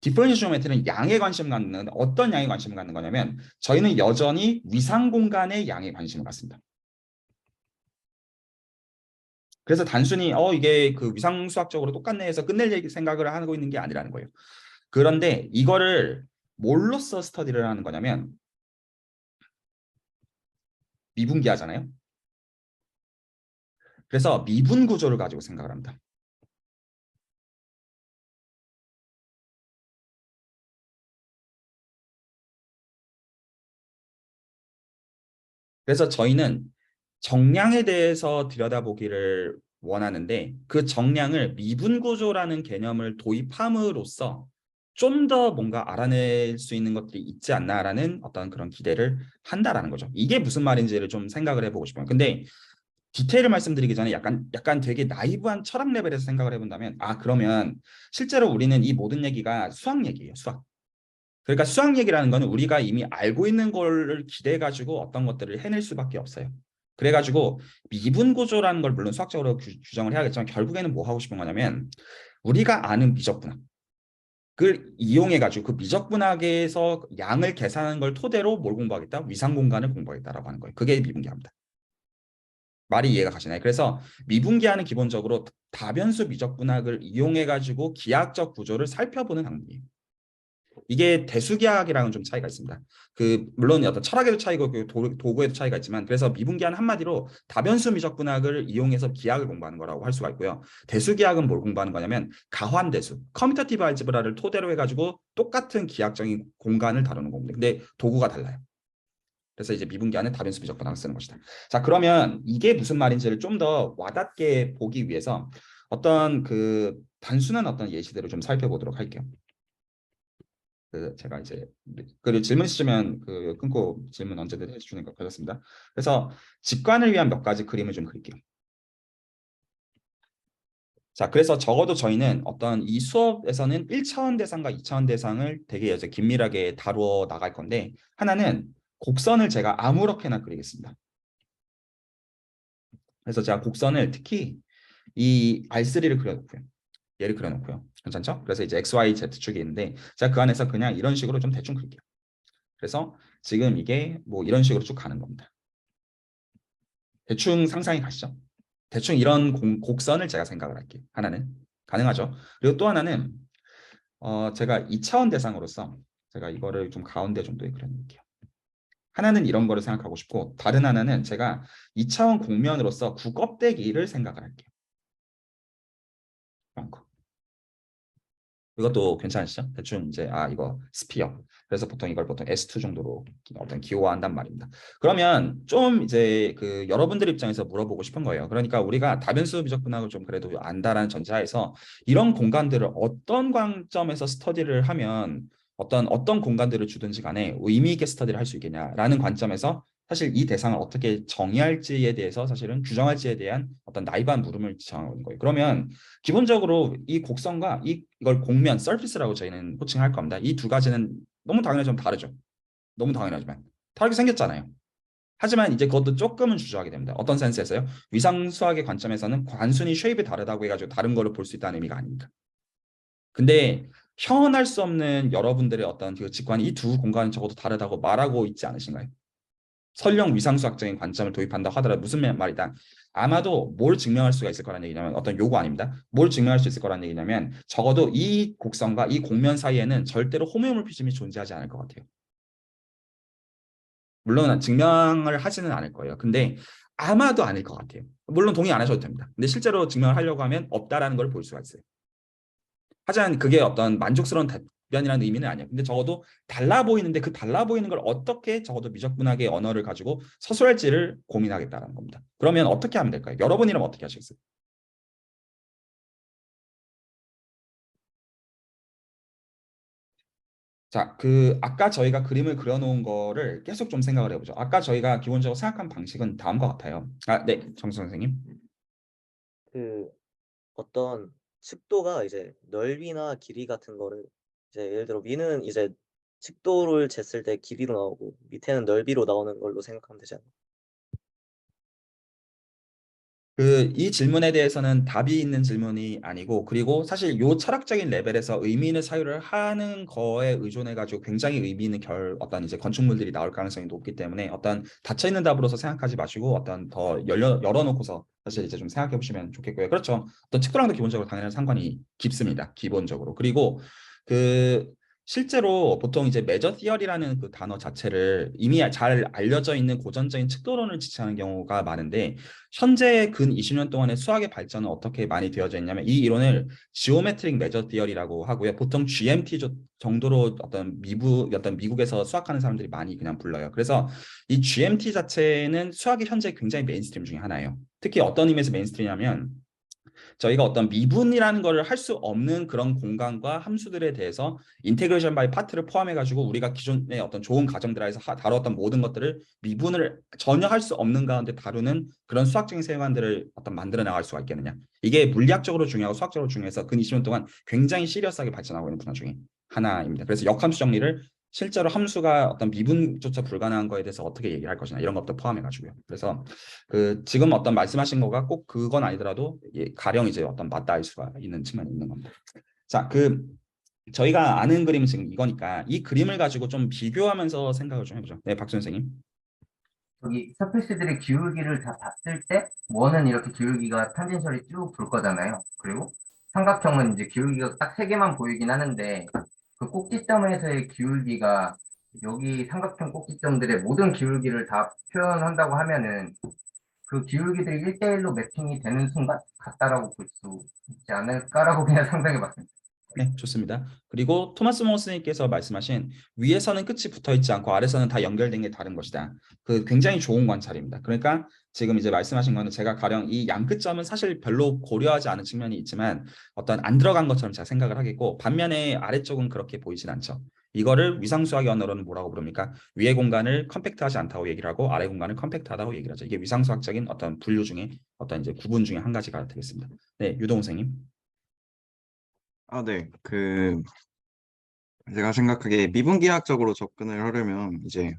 디퍼런셜 지오메트리는 양에 관심 갖는 어떤 양에 관심을 갖는 거냐면 저희는 여전히 위상 공간의 양에 관심을 갖습니다. 그래서 단순히 이게 그 위상수학적으로 똑같네 해서 끝낼 생각을 하고 있는 게 아니라는 거예요. 그런데 이거를 뭘로써 스터디를 하는 거냐면 미분기하잖아요. 그래서 미분 구조를 가지고 생각을 합니다. 그래서 저희는 정량에 대해서 들여다보기를 원하는데 그 정량을 미분 구조라는 개념을 도입함으로써 좀 더 뭔가 알아낼 수 있는 것들이 있지 않나라는 어떤 그런 기대를 한다라는 거죠. 이게 무슨 말인지를 좀 생각을 해보고 싶어요. 근데 디테일을 말씀드리기 전에 약간 되게 나이브한 철학 레벨에서 생각을 해본다면, 그러면 실제로 우리는 이 모든 얘기가 수학 얘기예요, 수학. 그러니까 수학 얘기라는 거는 우리가 이미 알고 있는 걸 기대해가지고 어떤 것들을 해낼 수밖에 없어요. 그래가지고 미분 구조라는 걸 물론 수학적으로 규정을 해야겠지만, 결국에는 뭐 하고 싶은 거냐면, 우리가 아는 미적분학을 이용해가지고 그 미적분학에서 양을 계산하는 걸 토대로 뭘 공부하겠다? 위상 공간을 공부하겠다라고 하는 거예요. 그게 미분기합니다. 말이 이해가 가시나요? 그래서 미분기하는 기본적으로 다변수 미적분학을 이용해가지고 기하학적 구조를 살펴보는 학문이에요. 이게 대수기하학이랑은 좀 차이가 있습니다. 물론 어떤 철학에도 차이고 도구에도 차이가 있지만, 그래서 미분기하는 한마디로 다변수 미적분학을 이용해서 기하학을 공부하는 거라고 할 수가 있고요. 대수기하학은 뭘 공부하는 거냐면 가환대수, 커뮤터티브 알지브라를 토대로 해가지고 똑같은 기하학적인 공간을 다루는 겁니다. 근데 도구가 달라요. 그래서 이제 미분기하는 다변수 미적분학을 쓰는 것이다. 자, 그러면 이게 무슨 말인지를 좀 더 와닿게 보기 위해서 어떤 단순한 어떤 예시들을 좀 살펴보도록 할게요. 제가 이제 그리고 질문 있으시면 끊고 질문 언제든 해주시니까 괜찮습니다. 그래서 직관을 위한 몇 가지 그림을 좀 그릴게요. 자, 그래서 적어도 저희는 어떤 이 수업에서는 1차원 대상과 2차원 대상을 되게 이제 긴밀하게 다루어 나갈 건데, 하나는 곡선을 제가 아무렇게나 그리겠습니다. 그래서 제가 곡선을 특히 이 R3를 그려놓고요. 얘를 그려놓고요. 괜찮죠? 그래서 이제 X, Y, Z축이 있는데, 제가 그 안에서 그냥 이런 식으로 좀 대충 그릴게요. 그래서 지금 이게 뭐 이런 식으로 쭉 가는 겁니다. 대충 상상이 가시죠? 대충 이런 곡선을 제가 생각을 할게요. 하나는 가능하죠. 그리고 또 하나는 제가 2차원 대상으로서 제가 이거를 좀 가운데 정도에 그려놓을게요. 하나는 이런 거를 생각하고 싶고, 다른 하나는 제가 2차원 곡면으로서 구껍데기를 생각을 할게요. 이런 거. 이것도 괜찮으시죠? 대충 이제 이거 스피어. 그래서 이걸 보통 S2 정도로 어떤 기호화한단 말입니다. 그러면 좀 이제 여러분들 입장에서 물어보고 싶은 거예요. 그러니까 우리가 다변수 미적분학을 좀 그래도 안다라는 전제하에서 이런 공간들을 어떤 관점에서 스터디를 하면 어떤 공간들을 주든지 간에 의미 있게 스터디를 할 수 있겠냐라는 관점에서 사실 이 대상을 어떻게 정의할지에 대해서 사실은 규정할지에 대한 어떤 나이브한 물음을 지정하는 거예요. 그러면 기본적으로 이 곡선과 이걸 곡면, 서피스라고 저희는 호칭할 겁니다. 이 두 가지는 너무 당연하지만 다르죠. 너무 당연하지만 다르게 생겼잖아요. 하지만 이제 그것도 조금은 주저하게 됩니다. 어떤 센스에서요? 위상수학의 관점에서는 단순히 쉐입이 다르다고 해가지고 다른 거를 볼 수 있다는 의미가 아닙니다. 근데 형언할 수 없는 여러분들의 어떤 직관이 이 두 공간은 적어도 다르다고 말하고 있지 않으신가요? 설령 위상수학적인 관점을 도입한다 하더라도 무슨 말이다? 아마도 뭘 증명할 수가 있을 거라는 얘기냐면, 어떤 요구 아닙니다. 뭘 증명할 수 있을 거라는 얘기냐면, 적어도 이 곡선과 이 곡면 사이에는 절대로 호모모피즘이 존재하지 않을 것 같아요. 물론 증명을 하지는 않을 거예요. 근데 아마도 아닐 것 같아요. 물론 동의 안 하셔도 됩니다. 근데 실제로 증명을 하려고 하면 없다라는 걸 볼 수가 있어요. 하지만 그게 어떤 만족스러운 답변이라는 의미는 아니에요. 근데 적어도 달라 보이는데 그 달라 보이는 걸 어떻게 적어도 미적분학의 언어를 가지고 서술할지를 고민하겠다는 겁니다. 그러면 어떻게 하면 될까요? 여러분이라면 어떻게 하시겠어요? 자, 아까 저희가 그림을 그려놓은 거를 계속 좀 생각을 해보죠. 아까 저희가 기본적으로 생각한 방식은 다음과 같아요. 네, 정수 선생님. 어떤 측도가 이제 넓이나 길이 같은 거를 이제 예를 들어 위는 이제 측도를 쟀을 때 길이로 나오고 밑에는 넓이로 나오는 걸로 생각하면 되지 않나? 이 질문에 대해서는 답이 있는 질문이 아니고, 그리고 사실 요 철학적인 레벨에서 의미 있는 사유를 하는 거에 의존해 가지고 굉장히 의미 있는 어떤 이제 건축물들이 나올 가능성이 높기 때문에, 어떤 닫혀 있는 답으로서 생각하지 마시고 어떤 더 열어놓고서 사실 이제 좀 생각해 보시면 좋겠고요. 그렇죠. 어떤 측도랑도 기본적으로 당연한 상관이 깊습니다. 기본적으로. 그리고 실제로 보통 이제 메저 티어리라는 단어 자체를 이미 잘 알려져 있는 고전적인 측도론을 지칭하는 경우가 많은데, 현재 근 20년 동안의 수학의 발전은 어떻게 많이 되어져 있냐면, 이 이론을 지오메트릭 메저 티어리라고 하고요. 보통 GMT 정도로 어떤 미국에서 수학하는 사람들이 많이 그냥 불러요. 그래서 이 GMT 자체는 수학의 현재 굉장히 메인스트림 중에 하나예요. 특히 어떤 의미에서 메인스트림이냐면, 저희가 어떤 미분이라는 걸 할 수 없는 그런 공간과 함수들에 대해서 인테그레이션 바이 파트를 포함해가지고 우리가 기존의 어떤 좋은 가정들에서 다루었던 모든 것들을 미분을 전혀 할 수 없는 가운데 다루는 그런 수학적인 세관들을 어떤 만들어 나갈 수가 있겠느냐. 이게 물리학적으로 중요하고 수학적으로 중요해서 근 20년 동안 굉장히 시리어스하게 발전하고 있는 분야 중에 하나입니다. 그래서 역함수 정리를 실제로 함수가 어떤 미분조차 불가능한 거에 대해서 어떻게 얘기할 것이냐 이런 것도 포함해가지고요. 그래서 그 지금 어떤 말씀하신 거가 꼭 그건 아니더라도 가령 이제 어떤 맞닿을 수가 있는 측면이 있는 겁니다. 자, 그 저희가 아는 그림은 지금 이거니까 이 그림을 가지고 좀 비교하면서 생각을 좀 해보죠. 네, 박수 선생님. 여기 서페이스들의 기울기를 다 봤을 때 원은 이렇게 기울기가 탄젠셜이 쭉 돌 거잖아요. 그리고 삼각형은 이제 기울기가 딱 세 개만 보이긴 하는데 그 꼭지점에서의 기울기가 여기 삼각형 꼭지점들의 모든 기울기를 다 표현한다고 하면은 그 기울기들이 1대1로 매핑이 되는 순간 같다라고 볼 수 있지 않을까라고 그냥 상상해 봤습니다. 네, 좋습니다. 그리고 토마스 모 선생님께서 말씀하신 위에서는 끝이 붙어 있지 않고 아래서는 다 연결된 게 다른 것이다. 그 굉장히 좋은 관찰입니다. 그러니까 지금 이제 말씀하신 거는 제가 가령 이 양끝점은 사실 별로 고려하지 않은 측면이 있지만 어떤 안 들어간 것처럼 제가 생각을 하겠고 반면에 아래쪽은 그렇게 보이진 않죠. 이거를 위상수학의 언어로는 뭐라고 부릅니까? 위의 공간을 컴팩트하지 않다고 얘기를 하고 아래 공간을 컴팩트하다고 얘기를 하죠. 이게 위상수학적인 어떤 분류 중에 어떤 이제 구분 중에 한 가지가 되겠습니다. 네, 유동 선생님. 아, 네. 제가 생각하기에 미분기하학적으로 접근을 하려면 이제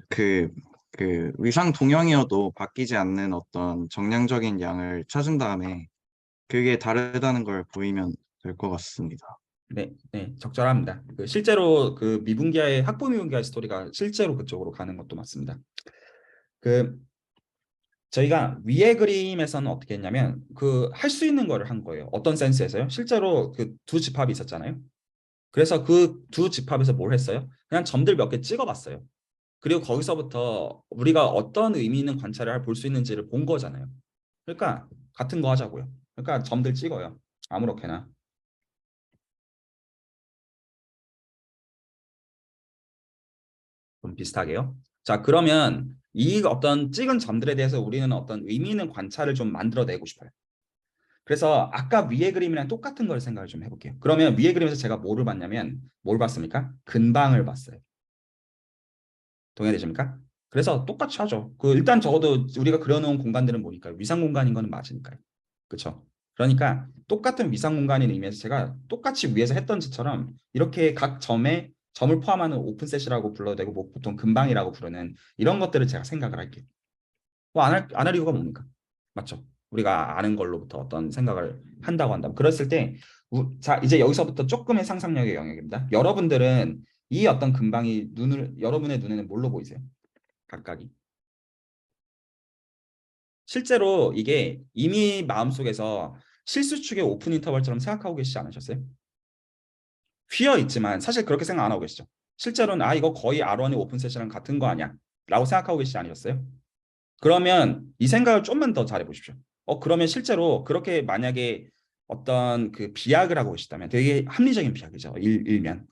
그, 위상 동형이어도 바뀌지 않는 어떤 정량적인 양을 찾은 다음에 그게 다르다는 걸 보이면 될 것 같습니다. 네, 네, 적절합니다. 그 실제로 그 미분기하의 학부 미분기하의 스토리가 실제로 그쪽으로 가는 것도 맞습니다. 그 저희가 위의 그림에서는 어떻게 했냐면 그 할 수 있는 거를 한 거예요. 어떤 센스에서요? 실제로 그 두 집합이 있었잖아요. 그래서 그 두 집합에서 뭘 했어요? 그냥 점들 몇 개 찍어봤어요. 그리고 거기서부터 우리가 어떤 의미 있는 관찰을 볼 수 있는지를 본 거잖아요. 그러니까 같은 거 하자고요. 그러니까 점들 찍어요. 아무렇게나. 좀 비슷하게요. 자, 그러면 이 어떤 찍은 점들에 대해서 우리는 어떤 의미 있는 관찰을 좀 만들어내고 싶어요. 그래서 아까 위의 그림이랑 똑같은 걸 생각을 좀 해볼게요. 그러면 위의 그림에서 제가 뭐를 봤냐면 뭘 봤습니까? 근방을 봤어요. 동의되십니까? 그래서 똑같이 하죠. 그 일단 적어도 우리가 그려놓은 공간들은 뭐니까요? 위상 공간인 거는 맞으니까요. 그렇죠? 그러니까 똑같은 위상 공간인 의미에서 제가 똑같이 위에서 했던 짓처럼 이렇게 각 점에 점을 포함하는 오픈셋이라고 불러도 되고 뭐 보통 근방이라고 부르는 이런 것들을 제가 생각을 할게요. 뭐 안 할 이유가 뭡니까? 맞죠? 우리가 아는 걸로부터 어떤 생각을 한다고 한다면 그랬을 때 자, 이제 여기서부터 조금의 상상력의 영역입니다. 여러분들은 이 어떤 근방이 여러분의 눈에는 뭘로 보이세요? 각각이. 실제로 이게 이미 마음속에서 실수축의 오픈 인터벌처럼 생각하고 계시지 않으셨어요? 휘어 있지만 사실 그렇게 생각 안 하고 계시죠? 실제로는 이거 거의 R1의 오픈셋이랑 같은 거 아니야? 라고 생각하고 계시지 않으셨어요? 그러면 이 생각을 좀만 더 잘해 보십시오. 그러면 실제로 그렇게 만약에 어떤 그 비약을 하고 계시다면 되게 합리적인 비약이죠. 일면.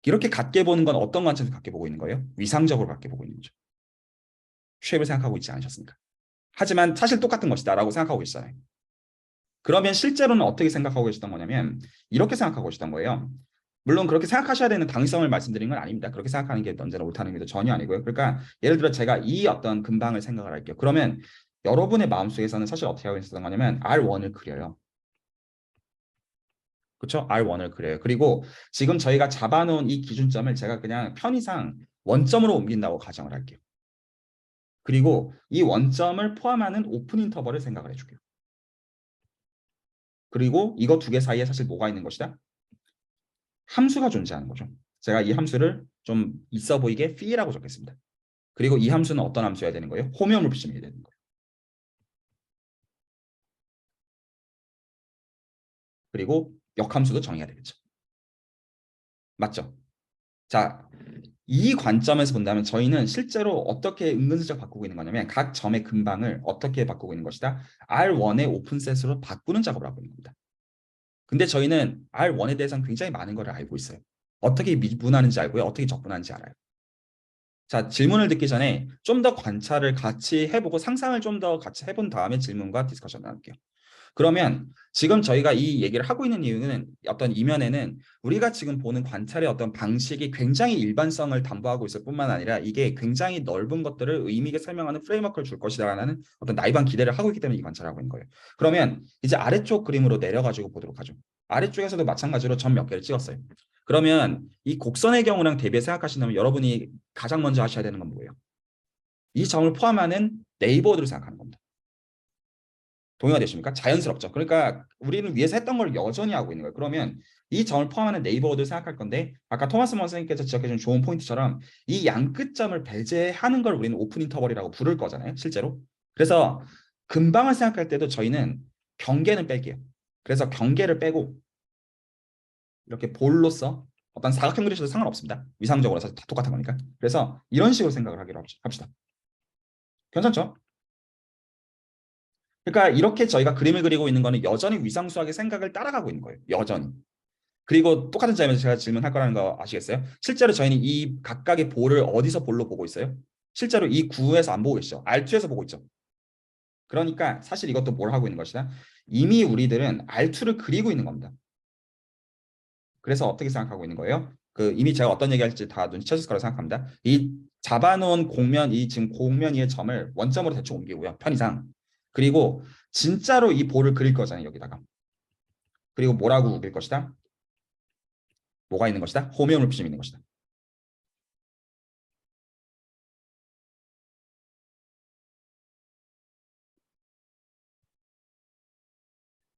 이렇게 같게 보는 건 어떤 관점에서 같게 보고 있는 거예요? 위상적으로 같게 보고 있는 거죠. 쉐입을 생각하고 있지 않으셨습니까? 하지만 사실 똑같은 것이다 라고 생각하고 계시잖아요. 그러면 실제로는 어떻게 생각하고 계시던 거냐면 이렇게 생각하고 계시던 거예요. 물론 그렇게 생각하셔야 되는 당위성을 말씀드린 건 아닙니다. 그렇게 생각하는 게 언제나 옳다는 게 전혀 아니고요. 그러니까 예를 들어 제가 이 어떤 근방을 생각을 할게요. 그러면 여러분의 마음속에서는 사실 어떻게 하고 있었던 거냐면 R1을 그려요. 그렇죠? R1을 그려요. 그리고 지금 저희가 잡아놓은 이 기준점을 제가 그냥 편의상 원점으로 옮긴다고 가정을 할게요. 그리고 이 원점을 포함하는 오픈 인터벌을 생각을 해줄게요. 그리고 이거 두 개 사이에 사실 뭐가 있는 것이다? 함수가 존재하는 거죠. 제가 이 함수를 좀 있어 보이게 phi라고 적겠습니다. 그리고 이 함수는 어떤 함수여야 되는 거예요? 호미오몰피즘이 되는 거예요. 그리고 역함수도 정해야 되겠죠. 맞죠? 자, 이 관점에서 본다면 저희는 실제로 어떻게 은근슬쩍 바꾸고 있는 거냐면 각 점의 근방을 어떻게 바꾸고 있는 것이다? R1의 오픈셋으로 바꾸는 작업을 하고 있는 겁니다. 근데 저희는 R1에 대해서는 굉장히 많은 걸 알고 있어요. 어떻게 미분하는지 알고요. 어떻게 적분하는지 알아요. 자, 질문을 듣기 전에 좀 더 관찰을 같이 해보고 상상을 좀 더 같이 해본 다음에 질문과 디스커션을 할게요. 그러면 지금 저희가 이 얘기를 하고 있는 이유는 어떤 이면에는 우리가 지금 보는 관찰의 어떤 방식이 굉장히 일반성을 담보하고 있을 뿐만 아니라 이게 굉장히 넓은 것들을 의미 있게 설명하는 프레임워크를 줄 것이라는 어떤 나이브한 기대를 하고 있기 때문에 이 관찰을 하고 있는 거예요. 그러면 이제 아래쪽 그림으로 내려가지고 보도록 하죠. 아래쪽에서도 마찬가지로 점 몇 개를 찍었어요. 그러면 이 곡선의 경우랑 대비해 생각하신다면 여러분이 가장 먼저 하셔야 되는 건 뭐예요? 이 점을 포함하는 네이버들을 생각하는 겁니다. 동의가 되십니까? 자연스럽죠. 그러니까 우리는 위에서 했던 걸 여전히 하고 있는 거예요. 그러면 이 점을 포함하는 네이버들 생각할 건데 아까 토마스 먼 선생님께서 지적해 준 좋은 포인트처럼 이 양끝점을 배제하는 걸 우리는 오픈 인터벌이라고 부를 거잖아요. 실제로. 그래서 근방을 생각할 때도 저희는 경계는 뺄게요. 그래서 경계를 빼고 이렇게 볼로서 어떤 사각형 그리셔도 상관없습니다. 위상적으로 사실 다 똑같은 거니까. 그래서 이런 식으로 생각을 하기로 합시다. 괜찮죠? 그러니까 이렇게 저희가 그림을 그리고 있는 거는 여전히 위상수학의 생각을 따라가고 있는 거예요. 여전히. 그리고 똑같은 점에서 제가 질문할 거라는 거 아시겠어요? 실제로 저희는 이 각각의 볼을 어디서 볼로 보고 있어요? 실제로 이 구에서 안 보고 있죠. R2에서 보고 있죠. 그러니까 사실 이것도 뭘 하고 있는 것이다? 이미 우리들은 R2를 그리고 있는 겁니다. 그래서 어떻게 생각하고 있는 거예요? 이미 제가 어떤 얘기할지 다 눈치채셨을 거라고 생각합니다. 이 잡아놓은 공면, 이 지금 공면 위의 점을 원점으로 대충 옮기고요. 편의상. 그리고 진짜로 이 볼을 그릴 거잖아요. 여기다가. 그리고 뭐라고 그릴 것이다? 뭐가 있는 것이다? 호메오물 표심이 있는 것이다.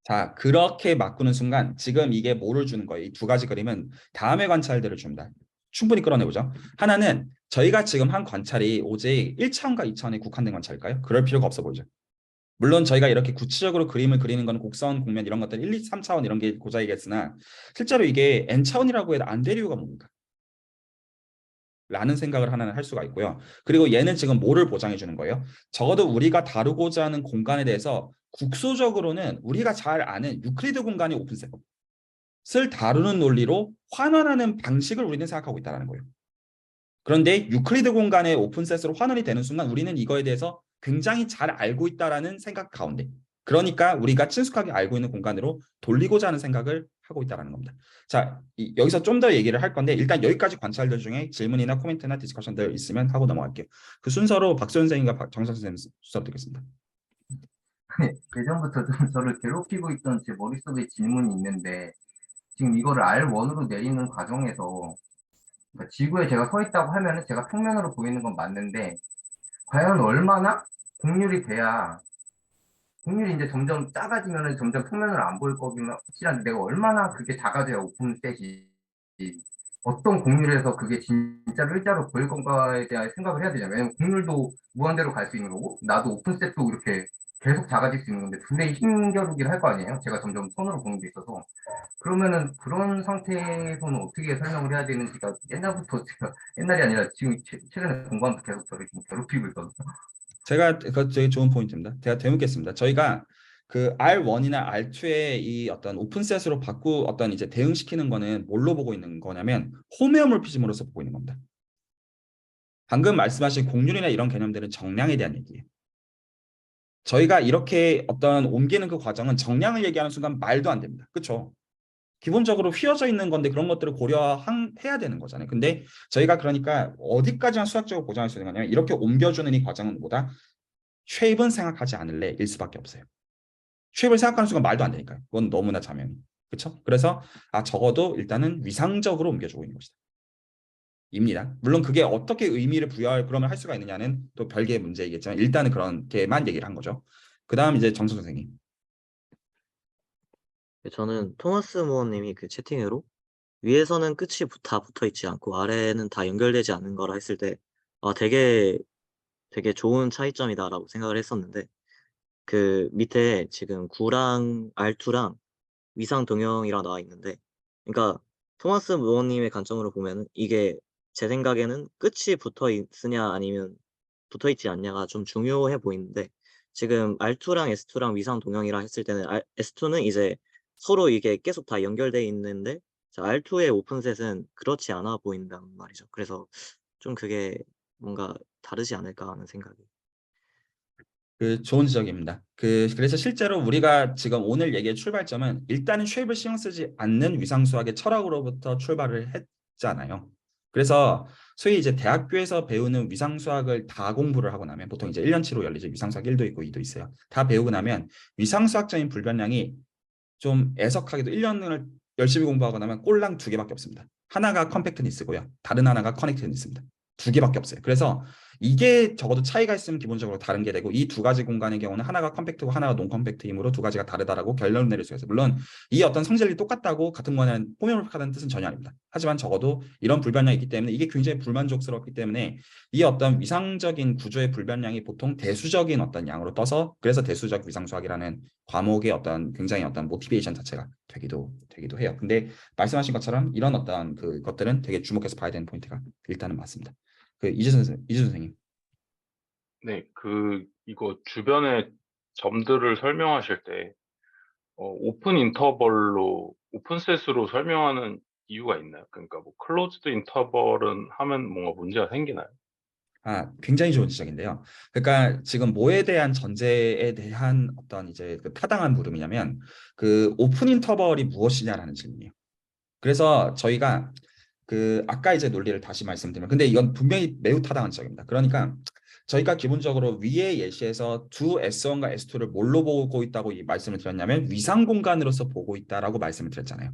자, 그렇게 바꾸는 순간 지금 이게 뭐를 주는 거예요? 이 두 가지 그림은 다음의 관찰들을 줍니다. 충분히 끌어내보죠. 하나는 저희가 지금 한 관찰이 오직 1차원과 2차원에 국한된 관찰일까요? 그럴 필요가 없어 보이죠. 물론 저희가 이렇게 구체적으로 그림을 그리는 건 곡선, 곡면 이런 것들 1, 2, 3차원 이런 게 고자이겠으나 실제로 이게 n차원이라고 해도 안 될 이유가 뭡니까? 라는 생각을 하나는 할 수가 있고요. 그리고 얘는 지금 뭐를 보장해 주는 거예요? 적어도 우리가 다루고자 하는 공간에 대해서 국소적으로는 우리가 잘 아는 유클리드 공간의 오픈셋을 다루는 논리로 환원하는 방식을 우리는 생각하고 있다는 거예요. 그런데 유클리드 공간의 오픈셋으로 환원이 되는 순간 우리는 이거에 대해서 굉장히 잘 알고 있다라는 생각 가운데 그러니까 우리가 친숙하게 알고 있는 공간으로 돌리고자 하는 생각을 하고 있다는 겁니다. 자, 여기서 좀 더 얘기를 할 건데 일단 여기까지 관찰들 중에 질문이나 코멘트나 디스커션들 있으면 하고 넘어갈게요. 그 순서로 박소연 선생님과 정선 선생님 순서로 드리겠습니다. 예전부터 좀 저를 괴롭히고 있던 제 머릿속에 질문이 있는데 지금 이거를 R1으로 내리는 과정에서 그러니까 지구에 제가 서 있다고 하면은 제가 평면으로 보이는 건 맞는데 과연 얼마나 곡률이 돼야 곡률이 이제 점점 작아지면은 점점 평면으로 안 보일 거기는 확실한데 내가 얼마나 그게 작아져야 오픈셋이 어떤 곡률에서 그게 진짜로 일자로 보일 건가에 대한 생각을 해야 되잖아요. 왜냐면 곡률도 무한대로 갈 수 있는 거고 나도 오픈셋도 이렇게 계속 작아질 수 있는 건데 둘의 힘겨루기를 할 거 아니에요. 제가 점점 손으로 보는 게 있어서 그러면은 그런 상태에서는 어떻게 설명을 해야 되는지가 옛날부터 제가 옛날이 아니라 지금 최근에 공부하면서 계속 저를 좀 괴롭히고 있거든요. 제가 그거 되게 좋은 포인트입니다. 제가 되묻겠습니다. 저희가 그 R1이나 R2의 이 어떤 오픈셋으로 어떤 이제 대응시키는 거는 뭘로 보고 있는 거냐면 호메오몰피즘으로서 보고 있는 겁니다. 방금 말씀하신 곡률이나 이런 개념들은 정량에 대한 얘기예요. 저희가 이렇게 어떤 옮기는 그 과정은 정량을 얘기하는 순간 말도 안 됩니다. 그렇죠? 기본적으로 휘어져 있는 건데 그런 것들을 고려해야 되는 거잖아요. 근데 저희가 그러니까 어디까지나 수학적으로 보장할 수 있는 거냐면 이렇게 옮겨주는 이 과정은 뭐다? 쉐입은 생각하지 않을래 일 수밖에 없어요. 쉐입을 생각하는 순간 말도 안 되니까요. 그건 너무나 자명히. 그렇죠? 그래서 적어도 일단은 위상적으로 옮겨주고 있는 것이다. 입니다. 물론 그게 어떻게 의미를 부여할 그러면 할 수가 있느냐는 또 별개의 문제이겠지만 일단은 그렇게만 얘기를 한 거죠. 그 다음 이제 정선 선생님. 저는 토마스 모어님이 그 채팅으로 위에서는 끝이 다 붙어 있지 않고 아래는 다 연결되지 않는 거라 했을 때 되게 좋은 차이점이다라고 생각을 했었는데 그 밑에 지금 9랑 R2랑 위상 동형이라 나와 있는데 그러니까 토마스 무어님의 관점으로 보면은 이게 제 생각에는 끝이 붙어 있으냐 아니면 붙어 있지 않냐가 좀 중요해 보이는데 지금 R2랑 S2랑 위상 동형이라 했을 때는 S2는 이제 서로 이게 계속 다 연결돼 있는데 R2의 오픈셋은 그렇지 않아 보인단 말이죠. 그래서 좀 그게 뭔가 다르지 않을까 하는 생각이 좋은 지적입니다. 그래서 실제로 우리가 지금 오늘 얘기의 출발점은 일단은 쉐입을 신경 쓰지 않는 위상수학의 철학으로부터 출발을 했잖아요. 그래서 소위 이제 대학교에서 배우는 위상수학을 다 공부를 하고 나면 보통 이제 1년치로 열리죠. 위상수학 1도 있고 2도 있어요. 다 배우고 나면 위상수학적인 불변량이 좀 애석하게도 1년을 열심히 공부하고 나면 꼴랑 2개밖에 없습니다. 하나가 컴팩트니스고요. 다른 하나가 커넥트니스입니다. 2개밖에 없어요. 그래서 이게 적어도 차이가 있으면 기본적으로 다른 게 되고 이 2가지 공간의 경우는 하나가 컴팩트고 하나가 논컴팩트이므로 2가지가 다르다라고 결론을 내릴 수가 있어요. 물론 이 어떤 성질이 똑같다고 같은 거는 호메오파다는 뜻은 전혀 아닙니다. 하지만 적어도 이런 불변량이 있기 때문에 이게 굉장히 불만족스럽기 때문에 이 어떤 위상적인 구조의 불변량이 보통 대수적인 어떤 양으로 떠서 그래서 대수적 위상수학이라는 과목의 어떤 굉장히 어떤 모티베이션 자체가 되기도 해요. 근데 말씀하신 것처럼 이런 어떤 것들은 되게 주목해서 봐야 되는 포인트가 일단은 맞습니다. 이주 선생님. 네, 이거 주변의 점들을 설명하실 때, 오픈 인터벌로, 오픈셋으로 설명하는 이유가 있나요? 그러니까 뭐, 클로즈드 인터벌은 하면 뭔가 문제가 생기나요? 굉장히 좋은 지적인데요. 그러니까 지금 뭐에 대한 전제에 대한 어떤 이제 타당한 물음이냐면 오픈 인터벌이 무엇이냐라는 질문이에요. 그래서 저희가 아까 이제 논리를 다시 말씀드리면 근데 이건 분명히 매우 타당한 지적입니다. 그러니까 저희가 기본적으로 위의 예시에서 두 S1과 S2를 뭘로 보고 있다고 이 말씀을 드렸냐면 위상 공간으로서 보고 있다라고 말씀을 드렸잖아요.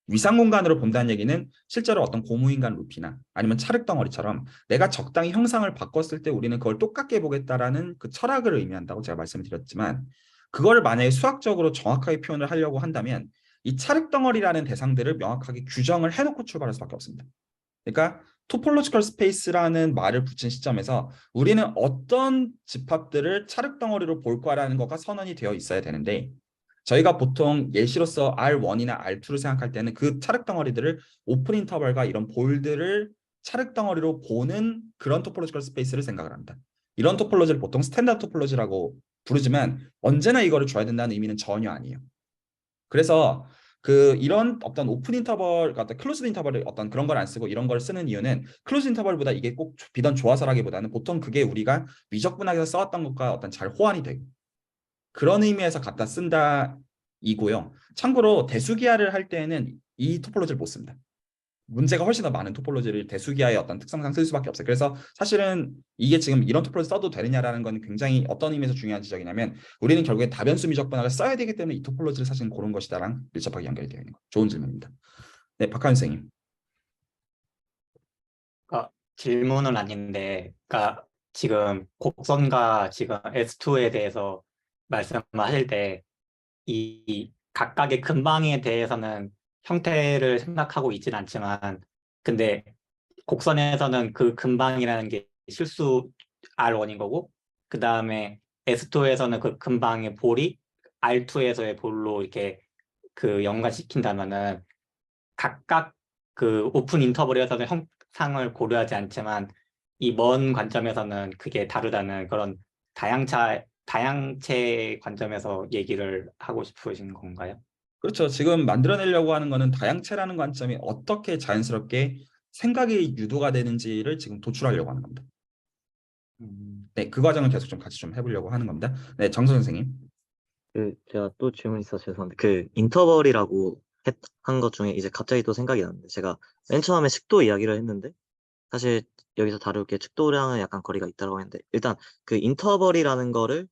위상 공간으로 본다는 얘기는 실제로 어떤 고무인간 루피나 아니면 찰흙 덩어리처럼 내가 적당히 형상을 바꿨을 때 우리는 그걸 똑같게 보겠다라는 그 철학을 의미한다고 제가 말씀을 드렸지만 그거를 만약에 수학적으로 정확하게 표현을 하려고 한다면 이 찰흙 덩어리라는 대상들을 명확하게 규정을 해놓고 출발할 수밖에 없습니다. 그러니까 토폴로지컬 스페이스라는 말을 붙인 시점에서 우리는 어떤 집합들을 찰흙 덩어리로 볼 거라는 것과 선언이 되어 있어야 되는데 저희가 보통 예시로서 R1이나 R2를 생각할 때는 그 찰흙 덩어리들을 오픈 인터벌과 이런 볼들을 찰흙 덩어리로 보는 그런 토폴로지컬 스페이스를 생각을 합니다. 이런 토폴로지를 보통 스탠다드 토폴로지라고 부르지만 언제나 이거를 줘야 된다는 의미는 전혀 아니에요. 그래서 이런 어떤 오픈 인터벌, 어떤 클로즈드 인터벌을 어떤 그런 걸 안 쓰고 이런 걸 쓰는 이유는 클로즈 인터벌보다 이게 꼭 비단 좋아서라기보다는 보통 그게 우리가 미적분학에서 써왔던 것과 어떤 잘 호환이 되고 그런 의미에서 갖다 쓴다 이고요. 참고로 대수기하를 할 때에는 이 토폴로지를 못 씁니다. 문제가 훨씬 더 많은 토폴로지를 대수기하의 어떤 특성상 쓸 수밖에 없어요. 그래서 사실은 이게 지금 이런 토폴로지 써도 되느냐라는 건 굉장히 어떤 의미에서 중요한 지적이냐면 우리는 결국에 다변수 미적분학을 써야 되기 때문에 이 토폴로지를 사실 고른 것이다랑 밀접하게 연결이 되어 있는 거. 좋은 질문입니다. 네, 박하윤 선생님. 그러니까 질문은 아닌데, 그러니까 지금 곡선과 지금 S2에 대해서 말씀하실 때 이 각각의 근방에 대해서는 형태를 생각하고 있진 않지만, 근데 곡선에서는 그 근방이라는 게 실수 R1인 거고, 그 다음에 S2에서는 그 근방의 볼이 R2에서의 볼로 이렇게 연관시킨다면은 각각 그 오픈 인터벌에서는 형상을 고려하지 않지만 이 먼 관점에서는 그게 다르다는 그런 다양체 관점에서 얘기를 하고 싶으신 건가요? 그렇죠. 지금 만들어내려고 하는 거는 다양체라는 관점이 어떻게 자연스럽게 생각이 유도가 되는지를 지금 도출하려고 하는 겁니다. 네, 그 과정을 계속 좀 같이 좀 해보려고 하는 겁니다. 네, 정선 선생님. 제가 또 질문 있어서 죄송한데 인터벌이라고 한 것 중에 이제 갑자기 또 생각이 났는데 제가 맨 처음에 식도 이야기를 했는데 사실 여기서 다룰 게 축도량은 약간 거리가 있다고 했는데 일단 그 인터벌이라는 거를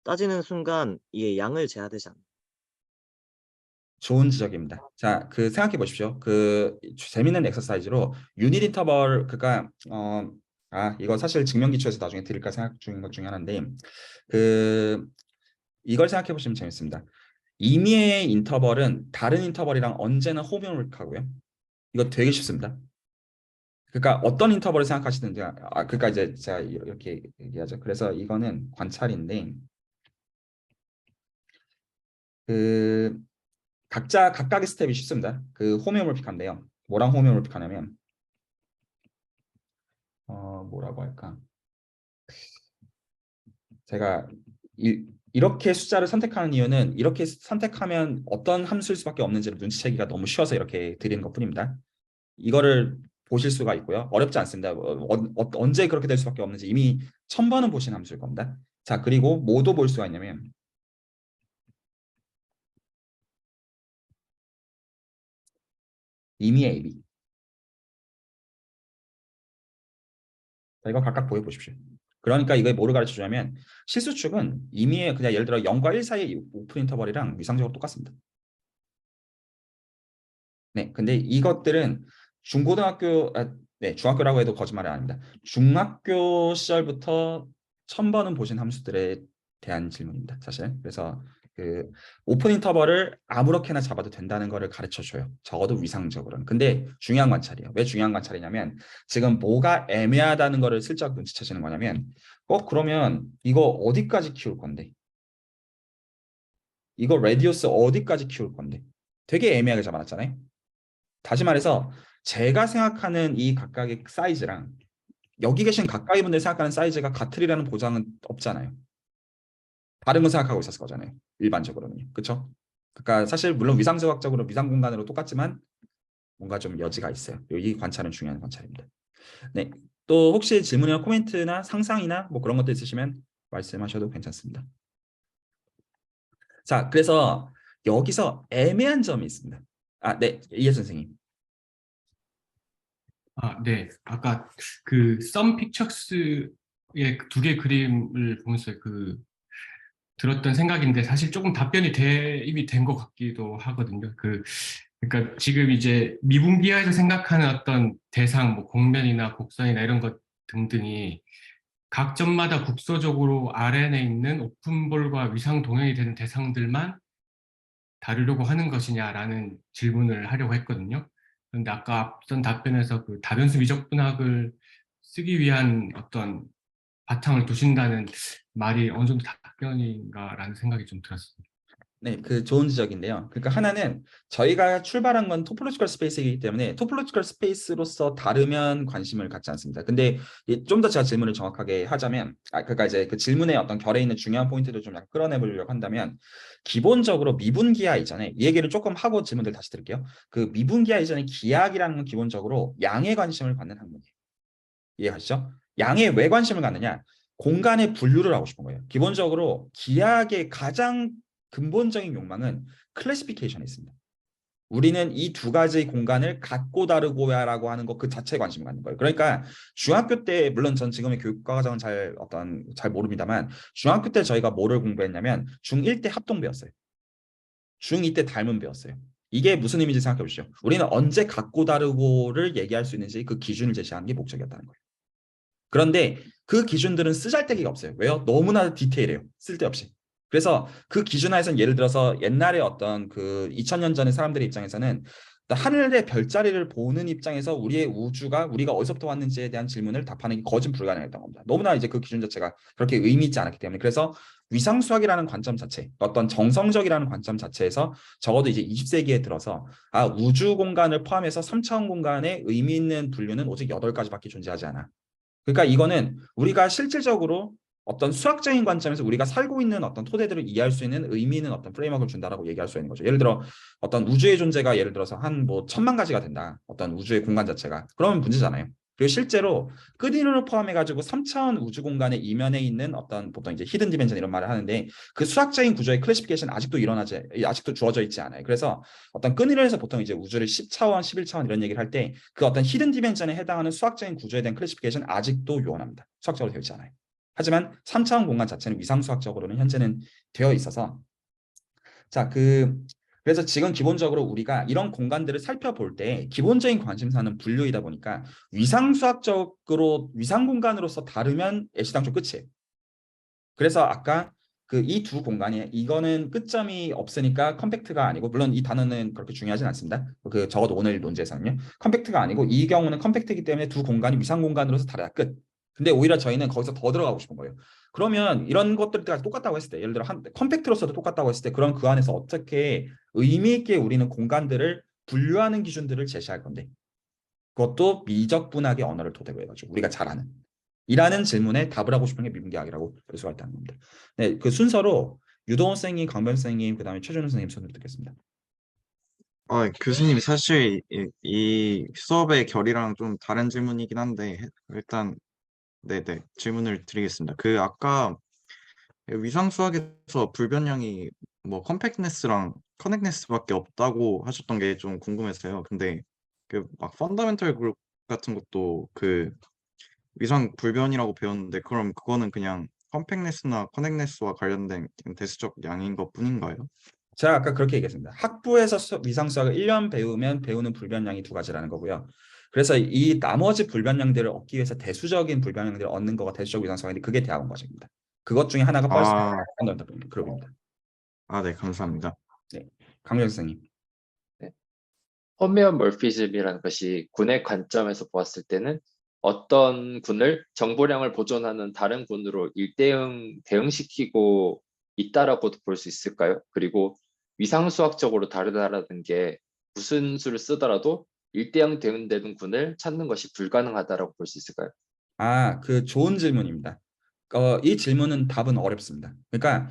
따지는 순간 이게 양을 재야 되지 않나요? 좋은 지적입니다. 자, 생각해 보십시오. 재밌는 엑서사이즈로 유닛 인터벌 이거 사실 증명 기초에서 나중에 드릴까 생각 중인 것 중에 하나인데 이걸 생각해 보시면 재밌습니다. 임의의 인터벌은 다른 인터벌이랑 언제나 호모몰픽하고요. 이거 되게 쉽습니다. 그러니까 어떤 인터벌을 생각하시는지 그러니까 이제 제가 이렇게 얘기하죠. 그래서 이거는 관찰인데 각각의 스텝이 쉽습니다. 호메오몰픽한데요. 뭐랑 호메오몰픽하냐면 뭐라고 할까? 제가 이렇게 숫자를 선택하는 이유는 이렇게 선택하면 어떤 함수일 수밖에 없는지를 눈치채기가 너무 쉬워서 이렇게 드리는 것뿐입니다. 이거를 보실 수가 있고요. 어렵지 않습니다. 언제 그렇게 될 수밖에 없는지 이미 1000번은 보신 함수일 겁니다. 자, 그리고 뭐도 볼 수가 있냐면 임의 AB. 자, 이거 각각 보여보십시오. 그러니까 이거 뭐를 가르쳐 주냐면 실수축은 임의의 그냥 예를 들어 0과 1 사이의 오픈 인터벌이랑 위상적으로 똑같습니다. 네, 근데 이것들은 중학교라고 해도 거짓말이 아닙니다. 중학교 시절부터 1000번은 보신 함수들에 대한 질문입니다, 사실. 그래서 그 오픈 인터벌을 아무렇게나 잡아도 된다는 거를 가르쳐 줘요. 적어도 위상적으로는. 근데 중요한 관찰이에요. 왜 중요한 관찰이냐면 지금 뭐가 애매하다는 거를 슬쩍 눈치채시는 거냐면 그러면 이거 어디까지 키울 건데? 이거 레디우스 어디까지 키울 건데? 되게 애매하게 잡아놨잖아요. 다시 말해서 제가 생각하는 이 각각의 사이즈랑 여기 계신 가까이 분들 생각하는 사이즈가 같으리라는 보장은 없잖아요. 다른 건 생각하고 있었을 거잖아요. 일반적으로는요. 그렇죠? 그러니까 사실 물론 위상수학적으로 위상 공간으로 똑같지만 뭔가 좀 여지가 있어요. 이 관찰은 중요한 관찰입니다. 네. 또 혹시 질문이나 코멘트나 상상이나 뭐 그런 것도 있으시면 말씀하셔도 괜찮습니다. 자, 그래서 여기서 애매한 점이 있습니다. 네. 이해 선생님. 네. 아까 그 썸 픽처스의 두 개 그림을 보면서 들었던 생각인데 사실 조금 답변이 이미 된 것 같기도 하거든요. 그러니까 지금 이제 미분기하에서 생각하는 어떤 대상, 뭐 곡면이나 곡선이나 이런 것 등등이 각 점마다 국소적으로 RN에 있는 오픈볼과 위상 동형이 되는 대상들만 다루려고 하는 것이냐라는 질문을 하려고 했거든요. 그런데 아까 앞선 답변에서 그 다변수 미적분학을 쓰기 위한 어떤 바탕을 두신다는 말이 어느 정도 답변인가라는 생각이 좀 들었습니다. 네, 그 좋은 지적인데요. 그러니까 하나는 저희가 출발한 건 토폴로지컬 스페이스이기 때문에 토폴로지컬 스페이스로서 다르면 관심을 갖지 않습니다. 근데 좀 더 제가 질문을 정확하게 하자면, 그러니까 이제 그 질문의 어떤 결에 있는 중요한 포인트를 좀 약간 끌어내보려고 한다면, 기본적으로 미분기하 이전에 이 얘기를 조금 하고 질문들 다시 드릴게요. 그 미분기하 이전에 기하학이라는 건 기본적으로 양에 관심을 갖는 학문이에요. 이해하시죠? 양에 왜 관심을 갖느냐? 공간의 분류를 하고 싶은 거예요. 기본적으로 기하학의 가장 근본적인 욕망은 클래시피케이션에 있습니다. 우리는 이 두 가지 공간을 같고 다르고야라고 하는 것 그 자체에 관심을 갖는 거예요. 그러니까 중학교 때 물론 전 지금의 교육과 과정은 잘 모릅니다만 중학교 때 저희가 뭐를 공부했냐면 중1 때 합동 배웠어요. 중2 때 닮은 배웠어요. 이게 무슨 의미인지 생각해 보시죠. 우리는 언제 같고 다르고를 얘기할 수 있는지 그 기준을 제시하는 게 목적이었다는 거예요. 그런데 그 기준들은 쓰잘데기가 없어요. 왜요? 너무나 디테일해요. 쓸데없이. 그래서 그 기준 하에서는 예를 들어서 옛날에 어떤 그 2000년 전의 사람들의 입장에서는 하늘의 별자리를 보는 입장에서 우리의 우주가 우리가 어디서부터 왔는지에 대한 질문을 답하는 게 거진 불가능했던 겁니다. 너무나 이제 그 기준 자체가 그렇게 의미 있지 않았기 때문에 그래서 위상수학이라는 관점 자체, 어떤 정성적이라는 관점 자체에서 적어도 이제 20세기에 들어서 우주 공간을 포함해서 3차원 공간에 의미 있는 분류는 오직 8가지밖에 존재하지 않아. 그러니까 이거는 우리가 실질적으로 어떤 수학적인 관점에서 우리가 살고 있는 어떤 토대들을 이해할 수 있는 의미 있는 어떤 프레임워크를 준다라고 얘기할 수 있는 거죠. 예를 들어 어떤 우주의 존재가 예를 들어서 한 뭐 1000만 가지가 된다. 어떤 우주의 공간 자체가. 그러면 문제잖아요. 그리고 실제로 끝인을 포함해가지고 3차원 우주 공간의 이면에 있는 어떤 보통 이제 히든 디멘전 이런 말을 하는데 그 수학적인 구조의 클래시피케이션 아직도 주어져 있지 않아요. 그래서 어떤 끈이로해서 보통 이제 우주를 10차원, 11차원 이런 얘기를 할 때 그 어떤 히든 디멘전에 해당하는 수학적인 구조에 대한 클래시피케이션 아직도 요원합니다. 수학적으로 되어 있지 않아요. 하지만 3차원 공간 자체는 위상수학적으로는 현재는 되어 있어서 그래서 지금 기본적으로 우리가 이런 공간들을 살펴볼 때 기본적인 관심사는 분류이다 보니까 위상수학적으로 위상 공간으로서 다르면 애시당초 끝이에요. 그래서 아까 이 두 공간이 이거는 끝점이 없으니까 컴팩트가 아니고 물론 이 단어는 그렇게 중요하진 않습니다. 적어도 오늘 논제에서는요. 컴팩트가 아니고 이 경우는 컴팩트이기 때문에 두 공간이 위상 공간으로서 다르다 끝. 근데 오히려 저희는 거기서 더 들어가고 싶은 거예요. 그러면 이런 것들까지 똑같다고 했을 때 예를 들어 컴팩트로서도 똑같다고 했을 때 그럼 그 안에서 어떻게 의미 있게 우리는 공간들을 분류하는 기준들을 제시할 건데 그것도 미적분학의 언어를 토대로 해가지고 우리가 잘 아는 이라는 질문에 답을 하고 싶은 게 미분기학이라고 볼 수가 있다는 겁니다. 네, 그 순서로 유도원 선생님, 강변 선생님, 그 다음에 최준호 선생님 손으로 듣겠습니다. 교수님 사실 이 수업의 결이랑 좀 다른 질문이긴 한데 일단 네네 질문을 드리겠습니다. 아까 위상 수학에서 불변량이 뭐 컴팩트네스랑 커넥트네스밖에 없다고 하셨던 게 좀 궁금해서요. 근데 그 막 펀더멘털 그룹 같은 것도 그 위상 불변이라고 배웠는데 그럼 그거는 그냥 컴팩트네스나 커넥트네스와 관련된 대수적 양인 것뿐인가요? 제가 아까 그렇게 얘기했습니다. 학부에서 위상 수학을 1년 배우면 배우는 불변량이 두 가지라는 거고요. 그래서 이 나머지 불변량들을 얻기 위해서 대수적인 불변량들을 얻는 거가 대수적 위상 수학인데 그게 대학원 과정입니다. 그것 중에 하나가 펄스 아, 그룹입니다. 네, 감사합니다. 네, 강명 선생님. 호메오몰피즘이라는 것이 군의 관점에서 보았을 때는 어떤 군을 정보량을 보존하는 다른 군으로 대응시키고 있다라고도 볼 수 있을까요? 그리고 위상수학적으로 다르다라는 게 무슨 수를 쓰더라도 1대0 대응되는 군을 찾는 것이 불가능하다라고 볼 수 있을까요? 그 좋은 질문입니다. 이 질문은 답은 어렵습니다. 그러니까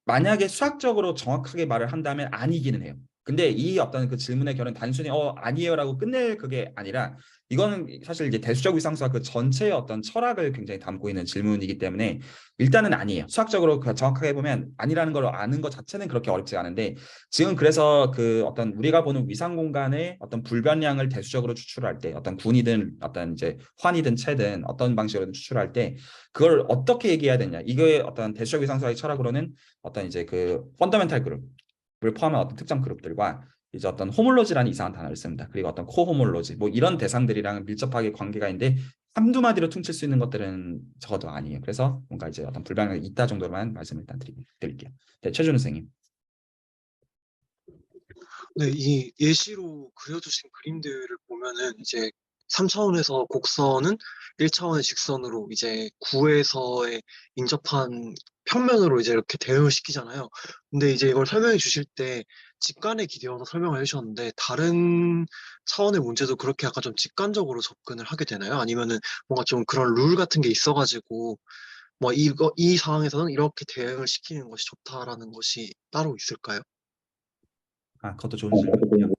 만약에 수학적으로 정확하게 말을 한다면 아니기는 해요. 근데 이 어떤 그 질문의 결은 단순히 아니에요라고 끝낼 그게 아니라 이거는 사실 이제 대수적 위상수학 그 전체의 어떤 철학을 굉장히 담고 있는 질문이기 때문에 일단은 아니에요. 수학적으로 정확하게 보면 아니라는 걸 아는 것 자체는 그렇게 어렵지 않은데 지금 그래서 그 어떤 우리가 보는 위상 공간의 어떤 불변량을 대수적으로 추출할 때 어떤 군이든 어떤 이제 환이든 채든 어떤 방식으로든 추출할 때 그걸 어떻게 얘기해야 되냐. 이게 어떤 대수적 위상수학의 철학으로는 어떤 이제 그 펀더멘탈 그룹을 포함한 어떤 특정 그룹들과 이제 어떤 호몰로지라는 이상한 단어를 씁니다. 그리고 어떤 코호몰로지 뭐 이런 대상들이랑 밀접하게 관계가 있는데 한두 마디로 퉁칠 수 있는 것들은 적어도 아니에요. 그래서 뭔가 이제 어떤 불가능이 있다 정도로만 말씀을 일단 드릴게요. 네, 최준우 선생님. 네, 이 예시로 그려주신 그림들을 보면은 이제 3차원에서 곡선은 1차원의 직선으로 이제 9에서의 인접한 평면으로 이제 이렇게 대응을 시키잖아요. 근데 이제 이걸 설명해 주실 때 직관에 기대어서 설명을 해주셨는데 다른 차원의 문제도 그렇게 약간 좀 직관적으로 접근을 하게 되나요? 아니면은 뭔가 좀 그런 룰 같은 게 있어가지고 뭐 이 상황에서는 이렇게 대응을 시키는 것이 좋다라는 것이 따로 있을까요? 그것도 좋은 질문이고요.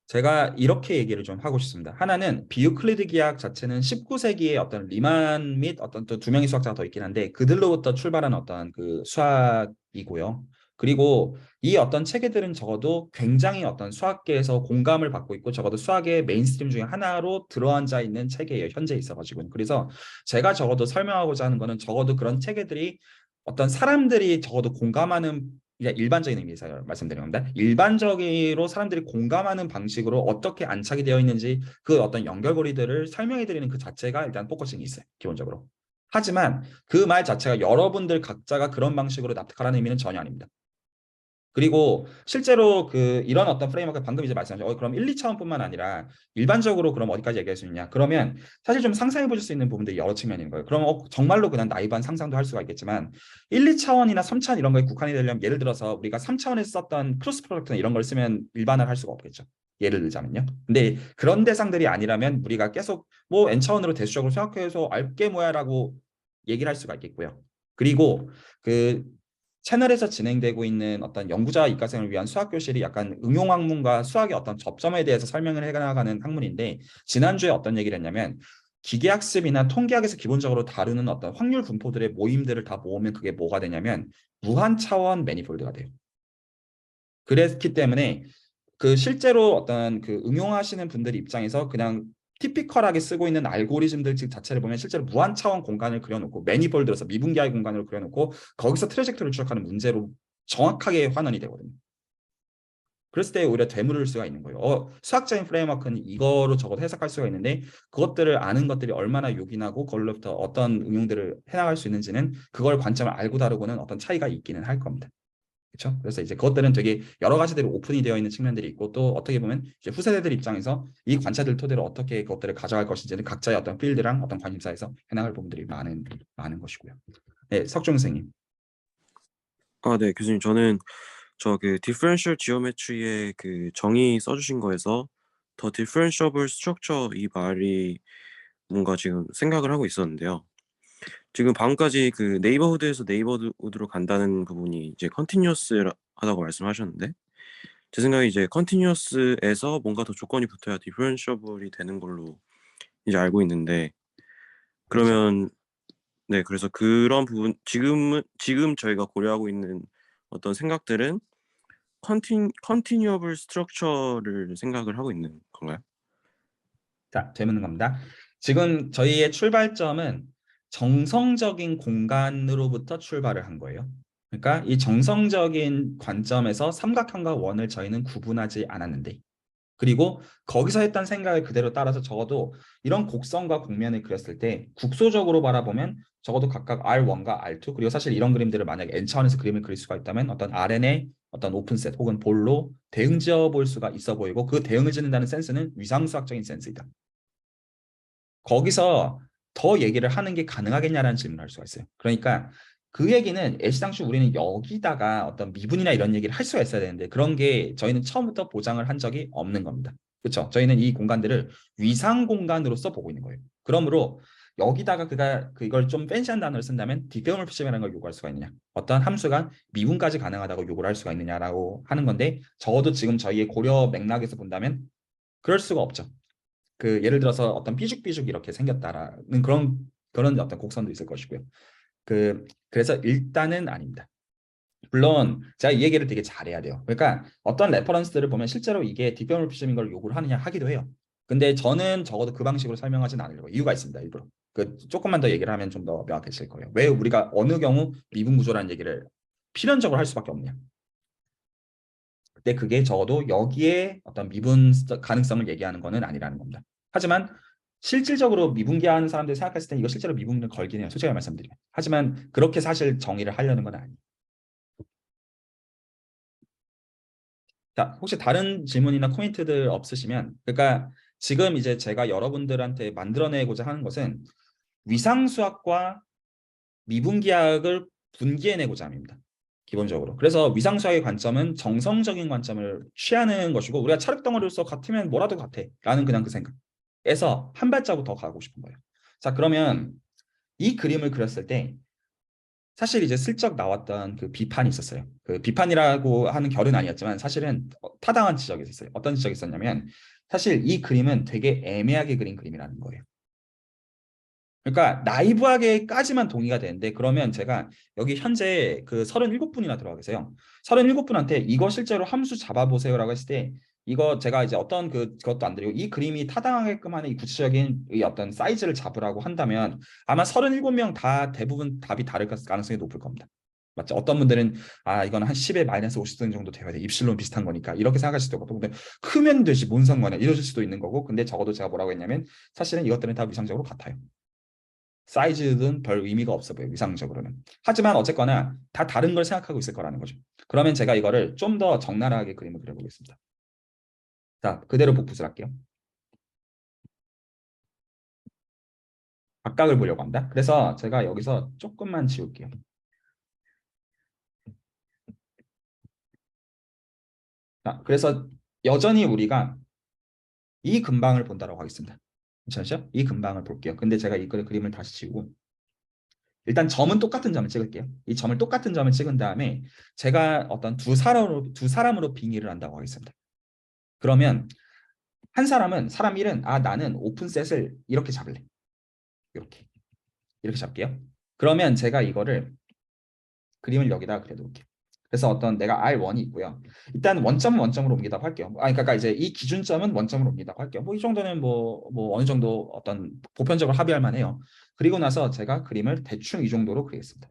제가 이렇게 얘기를 좀 하고 싶습니다. 하나는 비유클리드 기하학 자체는 19세기에 어떤 리만 및 어떤 또 두 명의 수학자가 더 있긴 한데 그들로부터 출발한 어떤 그 수학이고요. 그리고 이 어떤 체계들은 적어도 굉장히 어떤 수학계에서 공감을 받고 있고 적어도 수학의 메인스트림 중에 하나로 들어앉아 있는 체계예요. 현재 있어가지고는. 그래서 제가 적어도 설명하고자 하는 거는 적어도 그런 체계들이 어떤 사람들이 적어도 공감하는 일반적인 의미에서 말씀드리는 겁니다. 일반적으로 사람들이 공감하는 방식으로 어떻게 안착이 되어 있는지 그 어떤 연결고리들을 설명해 드리는 그 자체가 일단 포커싱이 있어요. 기본적으로. 하지만 그 말 자체가 여러분들 각자가 그런 방식으로 납득하라는 의미는 전혀 아닙니다. 그리고 실제로 이런 어떤 프레임워크 방금 이제 말씀하신 그럼 1, 2차원뿐만 아니라 일반적으로 그럼 어디까지 얘기할 수 있냐? 그러면 사실 좀 상상해 보실 수 있는 부분들이 여러 측면인 거예요. 그럼 정말로 그냥 나이브한 상상도 할 수가 있겠지만 1, 2차원이나 3차원 이런 거에 국한이 되려면 예를 들어서 우리가 3차원에서 썼던 크로스 프로덕트나 이런 걸 쓰면 일반화를 할 수가 없겠죠. 예를 들자면요. 근데 그런 대상들이 아니라면 우리가 계속 뭐 n차원으로 대수적으로 생각해서 알게 뭐야라고 얘기를 할 수가 있겠고요. 그리고 채널에서 진행되고 있는 어떤 연구자 입과생을 위한 수학 교실이 약간 응용학문과 수학의 어떤 접점에 대해서 설명을 해나가는 학문인데 지난주에 어떤 얘기를 했냐면 기계학습이나 통계학에서 기본적으로 다루는 어떤 확률 분포들의 모임들을 다 모으면 그게 뭐가 되냐면 무한 차원 매니폴드가 돼요. 그랬기 때문에 실제로 어떤 응용하시는 분들 입장에서 그냥 티피컬하게 쓰고 있는 알고리즘들 자체를 보면 실제로 무한 차원 공간을 그려놓고 매니폴드로서 미분기하의 공간을 그려놓고 거기서 트래젝토리를 추적하는 문제로 정확하게 환원이 되거든요. 그랬을 때 오히려 되물을 수가 있는 거예요. 수학적인 프레임워크는 이거로 적어도 해석할 수가 있는데 그것들을 아는 것들이 얼마나 요긴하고 그걸로부터 어떤 응용들을 해나갈 수 있는지는 그걸 관점을 알고 다루고는 어떤 차이가 있기는 할 겁니다. 그렇죠? 그래서 이제 그것들은 되게 여러 가지대로 오픈이 되어 있는 측면들이 있고 또 어떻게 보면 이제 후세대들 입장에서 이 관찰들 토대로 어떻게 그것들을 가져갈 것인지는 각자의 어떤 필드랑 어떤 관심사에서 해나갈 부분들이 많은 것이고요. 네, 석중 선생님. 네, 교수님. 저는 differential geometry의 정의 써주신 거에서 the differentiable structure 이 말이 뭔가 지금 생각을 하고 있었는데요. 지금 방금까지 네이버후드에서 네이버후드로 간다는 부분이 이제 컨티뉴어스하다고 말씀하셨는데 제 생각에 이제 컨티뉴어스에서 뭔가 더 조건이 붙어야 디퍼런셔블이 되는 걸로 이제 알고 있는데 그러면 네, 그래서 그런 부분 지금 저희가 고려하고 있는 어떤 생각들은 continuable structure를 생각을 하고 있는 건가요? 자, 되묻는 겁니다. 지금 저희의 출발점은 정성적인 공간으로부터 출발을 한 거예요. 그러니까 이 정성적인 관점에서 삼각형과 원을 저희는 구분하지 않았는데, 그리고 거기서 했던 생각을 그대로 따라서 적어도 이런 곡선과 곡면을 그렸을 때 국소적으로 바라보면 적어도 각각 R1과 R2, 그리고 사실 이런 그림들을 만약에 N 차원에서 그림을 그릴 수가 있다면 어떤 RN의 어떤 오픈셋 혹은 볼로 대응 지어 볼 수가 있어 보이고, 그 대응을 짓는다는 센스는 위상수학적인 센스이다. 거기서 더 얘기를 하는 게 가능하겠냐라는 질문을 할 수가 있어요. 그러니까 그 얘기는 애시당초 우리는 여기다가 어떤 미분이나 이런 얘기를 할 수가 있어야 되는데, 그런 게 저희는 처음부터 보장을 한 적이 없는 겁니다. 그렇죠? 저희는 이 공간들을 위상 공간으로서 보고 있는 거예요. 그러므로 여기다가 그걸 좀 팬시한 단어를 쓴다면 디페어멀피즘이라는 걸 요구할 수가 있느냐, 어떤 함수가 미분까지 가능하다고 요구를 할 수가 있느냐라고 하는 건데, 적어도 지금 저희의 고려 맥락에서 본다면 그럴 수가 없죠. 그 예를 들어서 어떤 삐죽삐죽 이렇게 생겼다라는 그런 어떤 곡선도 있을 것이고요. 그래서 일단은 아닙니다. 물론 제가 이 얘기를 되게 잘해야 돼요. 그러니까 어떤 레퍼런스들을 보면 실제로 이게 딥페어멀피즘인 걸 요구를 하느냐 하기도 해요. 근데 저는 적어도 그 방식으로 설명하진 않으려고, 이유가 있습니다. 일부러 조금만 더 얘기를 하면 좀 더 명확해질 거예요. 왜 우리가 어느 경우 미분 구조라는 얘기를 필연적으로 할 수밖에 없냐. 근데 그게 적어도 여기에 어떤 미분 가능성을 얘기하는 거는 아니라는 겁니다. 하지만 실질적으로 미분기하는 사람들이 생각했을 때 이거 실제로 미분을 걸긴 해요. 솔직히 말씀드리면. 하지만 그렇게 사실 정의를 하려는 건 아니에요. 자, 혹시 다른 질문이나 코멘트들 없으시면, 그러니까 지금 이제 제가 여러분들한테 만들어내고자 하는 것은 위상수학과 미분기학을 분기해내고자 합니다. 기본적으로. 그래서 위상수학의 관점은 정성적인 관점을 취하는 것이고, 우리가 찰흙덩어리로서 같으면 뭐라도 같아 라는 그냥 그 생각에서 한 발자국 더 가고 싶은 거예요. 자, 그러면 이 그림을 그렸을 때 사실 이제 슬쩍 나왔던 그 비판이 있었어요. 그 비판이라고 하는 결은 아니었지만 사실은 타당한 지적이 있었어요. 어떤 지적이 있었냐면, 사실 이 그림은 되게 애매하게 그린 그림이라는 거예요. 그러니까 나이브하게까지만 동의가 되는데, 그러면 제가 여기 현재 그 37분이나 들어가 계세요. 37분한테 이거 실제로 함수 잡아보세요라고 했을 때, 이거 제가 이제 어떤 그것도 안 드리고 이 그림이 타당하게끔 하는 이 구체적인 이 어떤 사이즈를 잡으라고 한다면 아마 37명 다 대부분 답이 다를 가능성이 높을 겁니다. 맞죠? 어떤 분들은 이건 한 10에 마이너스 50등 정도 되어야 돼. 입실론 비슷한 거니까 이렇게 생각하실 수도 있고, 근데 크면 되지 뭔 상관이야 이러실 수도 있는 거고, 근데 적어도 제가 뭐라고 했냐면 사실은 이것들은 다 위상적으로 같아요. 사이즈는 별 의미가 없어 보여요, 위상적으로는. 하지만 어쨌거나 다 다른 걸 생각하고 있을 거라는 거죠. 그러면 제가 이거를 좀 더 적나라하게 그림을 그려보겠습니다. 자, 그대로 복붙을 할게요. 각각을 보려고 합니다. 그래서 제가 여기서 조금만 지울게요. 자, 그래서 여전히 우리가 이 근방을 본다라고 하겠습니다. 괜찮으시죠? 이 근방을 볼게요. 근데 제가 이 그림을 다시 지우고 일단 점은 똑같은 점을 찍을게요. 이 점을 똑같은 점을 찍은 다음에 제가 어떤 두 사람으로 빙의를 한다고 하겠습니다. 그러면 한 사람은 사람 1은 나는 오픈셋을 이렇게 잡을래. 이렇게 잡게요. 그러면 제가 이거를 그림을 여기다가 그려놓을게요. 그래서 어떤 내가 R1이 있고요. 일단 원점은 원점으로 옮기다고 할게요. 그러니까 이제 이 기준점은 원점으로 옮기다고 할게요. 뭐 이 정도는 뭐 어느 정도 어떤 보편적으로 합의할 만해요. 그리고 나서 제가 그림을 대충 이 정도로 그리겠습니다.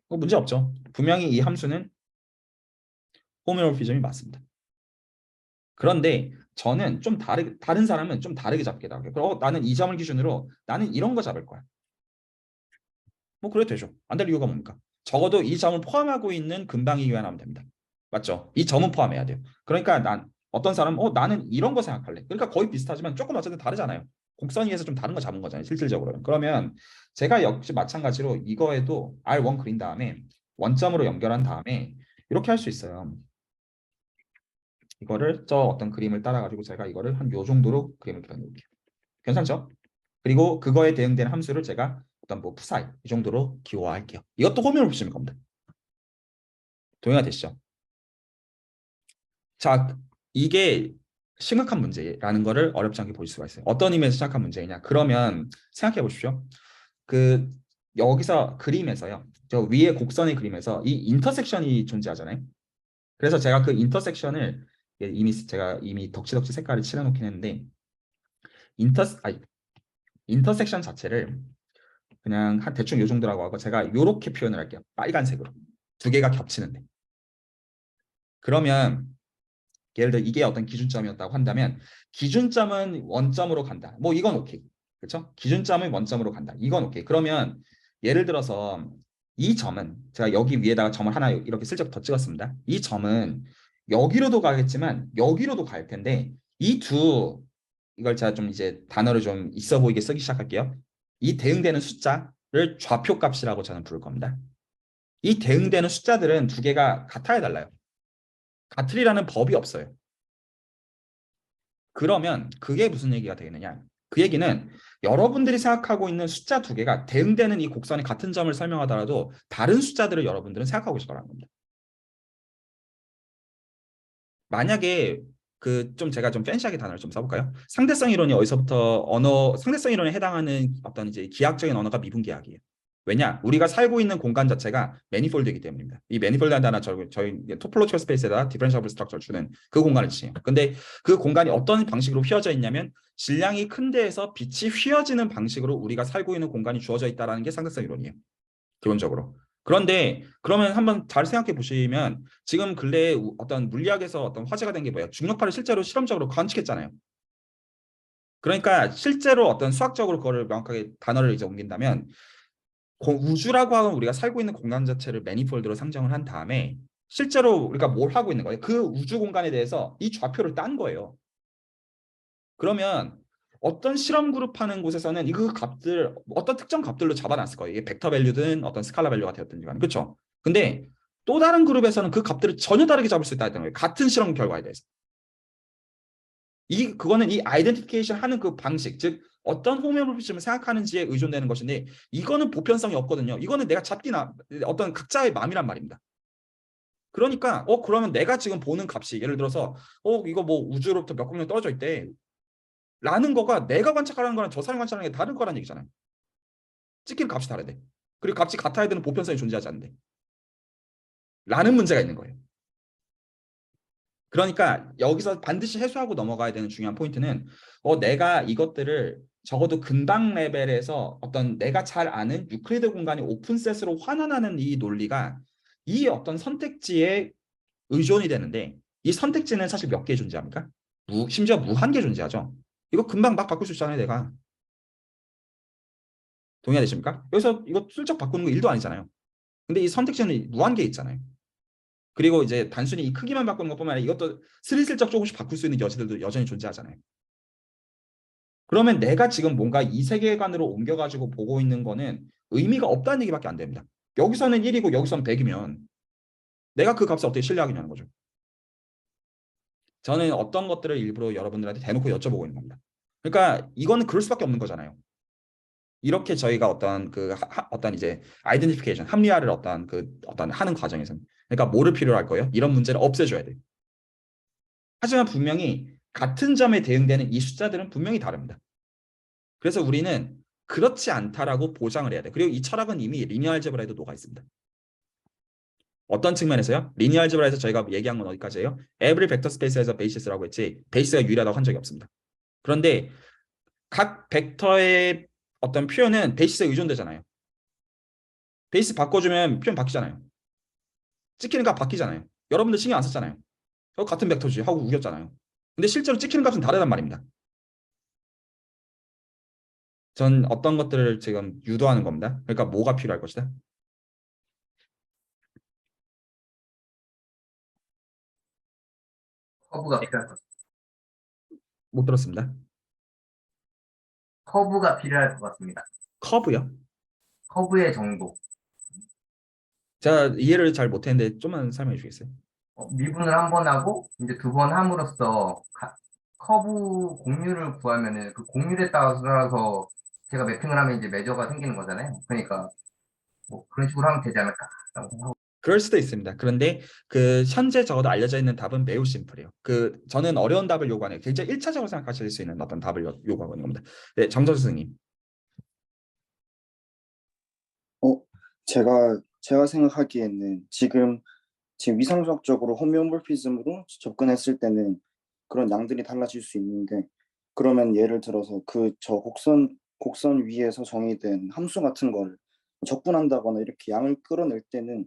문제 없죠. 분명히 이 함수는 호메오피즘이 맞습니다. 그런데 저는 좀 다른 사람은 좀 다르게 잡게 나와요. 나는 이 점을 기준으로 나는 이런 거 잡을 거야. 뭐 그래도 되죠. 안 될 이유가 뭡니까? 적어도 이 점을 포함하고 있는 근방이어야 하면 됩니다. 맞죠? 이 점은 포함해야 돼요. 그러니까 어떤 사람은 나는 이런 거 생각할래. 그러니까 거의 비슷하지만 조금 어쨌든 다르잖아요. 곡선 위에서 좀 다른 거 잡은 거잖아요. 실질적으로는. 그러면 제가 역시 마찬가지로 이거에도 R1 그린 다음에 원점으로 연결한 다음에 이렇게 할 수 있어요. 이거를 저 어떤 그림을 따라가지고 제가 이거를 한 요 정도로 그림을 그려놓을게요. 괜찮죠? 그리고 그거에 대응되는 함수를 제가 어떤 뭐 푸사이 이 정도로 기호화할게요. 이것도 호메오피즘일 겁니다. 동의가 되시죠? 자, 이게 심각한 문제라는 거를 어렵지 않게 볼 수가 있어요. 어떤 의미에서 심각한 문제냐? 그러면 생각해 보십시오. 그 여기서 그림에서요. 저 위에 곡선의 그림에서 이 인터섹션이 존재하잖아요. 그래서 제가 그 인터섹션을 제가 이미 덕지덕지 색깔을 칠해놓긴 했는데 인터섹션 자체를 그냥 한 대충 요 정도라고 하고 제가 요렇게 표현을 할게요. 빨간색으로 두 개가 겹치는데. 그러면 예를 들어 이게 어떤 기준점이었다고 한다면 기준점은 원점으로 간다. 뭐 이건 오케이. 그렇죠? 기준점은 원점으로 간다. 이건 오케이. 그러면 예를 들어서 이 점은 제가 여기 위에다가 점을 하나 이렇게 슬쩍 더 찍었습니다. 이 점은 여기로도 가겠지만 여기로도 갈 텐데 이걸 제가 좀 이제 단어를 좀 있어 보이게 쓰기 시작할게요. 이 대응되는 숫자를 좌표값이라고 저는 부를 겁니다. 이 대응되는 숫자들은 두 개가 같아야 달라요. 같으리라는 법이 없어요. 그러면 그게 무슨 얘기가 되겠느냐? 그 얘기는 여러분들이 생각하고 있는 숫자 두 개가 대응되는 이 곡선의 같은 점을 설명하더라도 다른 숫자들을 여러분들은 생각하고 있을 거라는 겁니다. 만약에 제가 좀 팬시하게 단어를 좀 써볼까요? 상대성 이론이 어디서부터 상대성 이론에 해당하는 어떤 이제 기하학적인 언어가 미분기하학이에요. 왜냐? 우리가 살고 있는 공간 자체가 매니폴드이기 때문입니다. 이 매니폴드한 단어 저희 토폴로지컬 스페이스에다 디퍼런셜 스트럭처를 주는 그 공간을 지칭해요. 근데 그 공간이 어떤 방식으로 휘어져 있냐면 질량이 큰 데에서 빛이 휘어지는 방식으로 우리가 살고 있는 공간이 주어져 있다는 게 상대성 이론이에요. 기본적으로. 그런데 그러면 한번 잘 생각해 보시면 지금 근래에 어떤 물리학에서 어떤 화제가 된 게 뭐예요? 중력파를 실제로 실험적으로 관측했잖아요. 그러니까 실제로 어떤 수학적으로 그거를 명확하게 단어를 이제 옮긴다면 우주라고 하는 우리가 살고 있는 공간 자체를 매니폴드로 상정을 한 다음에 실제로 우리가 뭘 하고 있는 거예요? 그 우주 공간에 대해서 이 좌표를 딴 거예요. 그러면 어떤 실험 그룹 하는 곳에서는 그 값들 어떤 특정 값들로 잡아놨을 거예요. 이게 벡터 밸류든 어떤 스칼라 밸류가 되었든지 간에 그렇죠? 근데 또 다른 그룹에서는 그 값들을 전혀 다르게 잡을 수 있다는 거예요. 같은 실험 결과에 대해서. 그거는 이 아이덴티피케이션 하는 그 방식, 즉 어떤 호모모피즘을 생각하는지에 의존되는 것인데 이거는 보편성이 없거든요. 이거는 내가 잡기나 어떤 각자의 마음이란 말입니다. 그러니까 그러면 내가 지금 보는 값이 예를 들어서 이거 뭐 우주로부터 몇 광년 떨어져 있대 라는 거가 내가 관찰하는 거랑 저 사람이 관찰하는 게 다른 거라는 얘기잖아요. 찍히는 값이 다르대. 그리고 값이 같아야 되는 보편성이 존재하지 않는데 라는 문제가 있는 거예요. 그러니까 여기서 반드시 해소하고 넘어가야 되는 중요한 포인트는 내가 이것들을 적어도 근방 레벨에서 어떤 내가 잘 아는 유클리드 공간이 오픈셋으로 환원하는 이 논리가 이 어떤 선택지에 의존이 되는데 이 선택지는 사실 몇 개 존재합니까? 심지어 무한개 존재하죠. 이거 금방 막 바꿀 수 있잖아요, 내가. 동의하십니까? 여기서 이거 슬쩍 바꾸는 거 일도 아니잖아요. 근데 이 선택지는 무한개 있잖아요. 그리고 이제 단순히 이 크기만 바꾸는 것뿐만 아니라 이것도 스리슬쩍 조금씩 바꿀 수 있는 여지들도 여전히 존재하잖아요. 그러면 내가 지금 뭔가 이 세계관으로 옮겨가지고 보고 있는 거는 의미가 없다는 얘기밖에 안 됩니다. 여기서는 1이고 여기서는 100이면 내가 그 값을 어떻게 신뢰하겠냐는 거죠. 저는 어떤 것들을 일부러 여러분들한테 대놓고 여쭤보고 있는 겁니다. 그러니까 이거는 그럴 수밖에 없는 거잖아요. 이렇게 저희가 어떤 이제 아이덴티피케이션, 합리화를 어떤 하는 과정에서는 그러니까 뭐를 필요로 할 거예요? 이런 문제를 없애줘야 돼요. 하지만 분명히 같은 점에 대응되는 이 숫자들은 분명히 다릅니다. 그래서 우리는 그렇지 않다라고 보장을 해야 돼. 그리고 이 철학은 이미 리니어 알제브라에도 녹아 있습니다. 어떤 측면에서요? 리니어 알제브라에서 저희가 얘기한 건 어디까지예요? every vector space has a basis라고 했지 베이스가 유일하다고 한 적이 없습니다. 그런데 각 벡터의 어떤 표현은 베이스에 의존되잖아요. 베이스 바꿔주면 표현 바뀌잖아요. 찍히는 값 바뀌잖아요. 여러분들 신경 안 썼잖아요. 같은 벡터지 하고 우겼잖아요. 근데 실제로 찍히는 값은 다르단 말입니다. 전 어떤 것들을 지금 유도하는 겁니다. 그러니까 뭐가 필요할 것이다? 커브가 필요할 것 같습니다. 못 들었습니다. 커브가 필요할 것 같습니다. 커브요? 커브의 정도. 제가 이해를 잘 못했는데 좀만 설명해 주겠어요? 미분을 한 번 하고 이제 두 번 함으로써 커브 공률을 구하면은 그 공률에 따라서 제가 매핑을 하면 이제 매저가 생기는 거잖아요. 그러니까 뭐 그런 식으로 하면 되지 않을까라고 생각하고. 그럴 수도 있습니다. 그런데 현재 적어도 알려져 있는 답은 매우 심플해요. 저는 어려운 답을 요구하는 굉장히 1차적으로 생각하실 수 있는 어떤 답을 요구하고 있는 겁니다. 네, 정정수 선생님. 제가 생각하기에는 지금 위상수학적으로 호메오몰피즘으로 접근했을 때는 그런 양들이 달라질 수 있는데, 그러면 예를 들어서 저 곡선 위에서 정의된 함수 같은 걸 적분한다거나 이렇게 양을 끌어낼 때는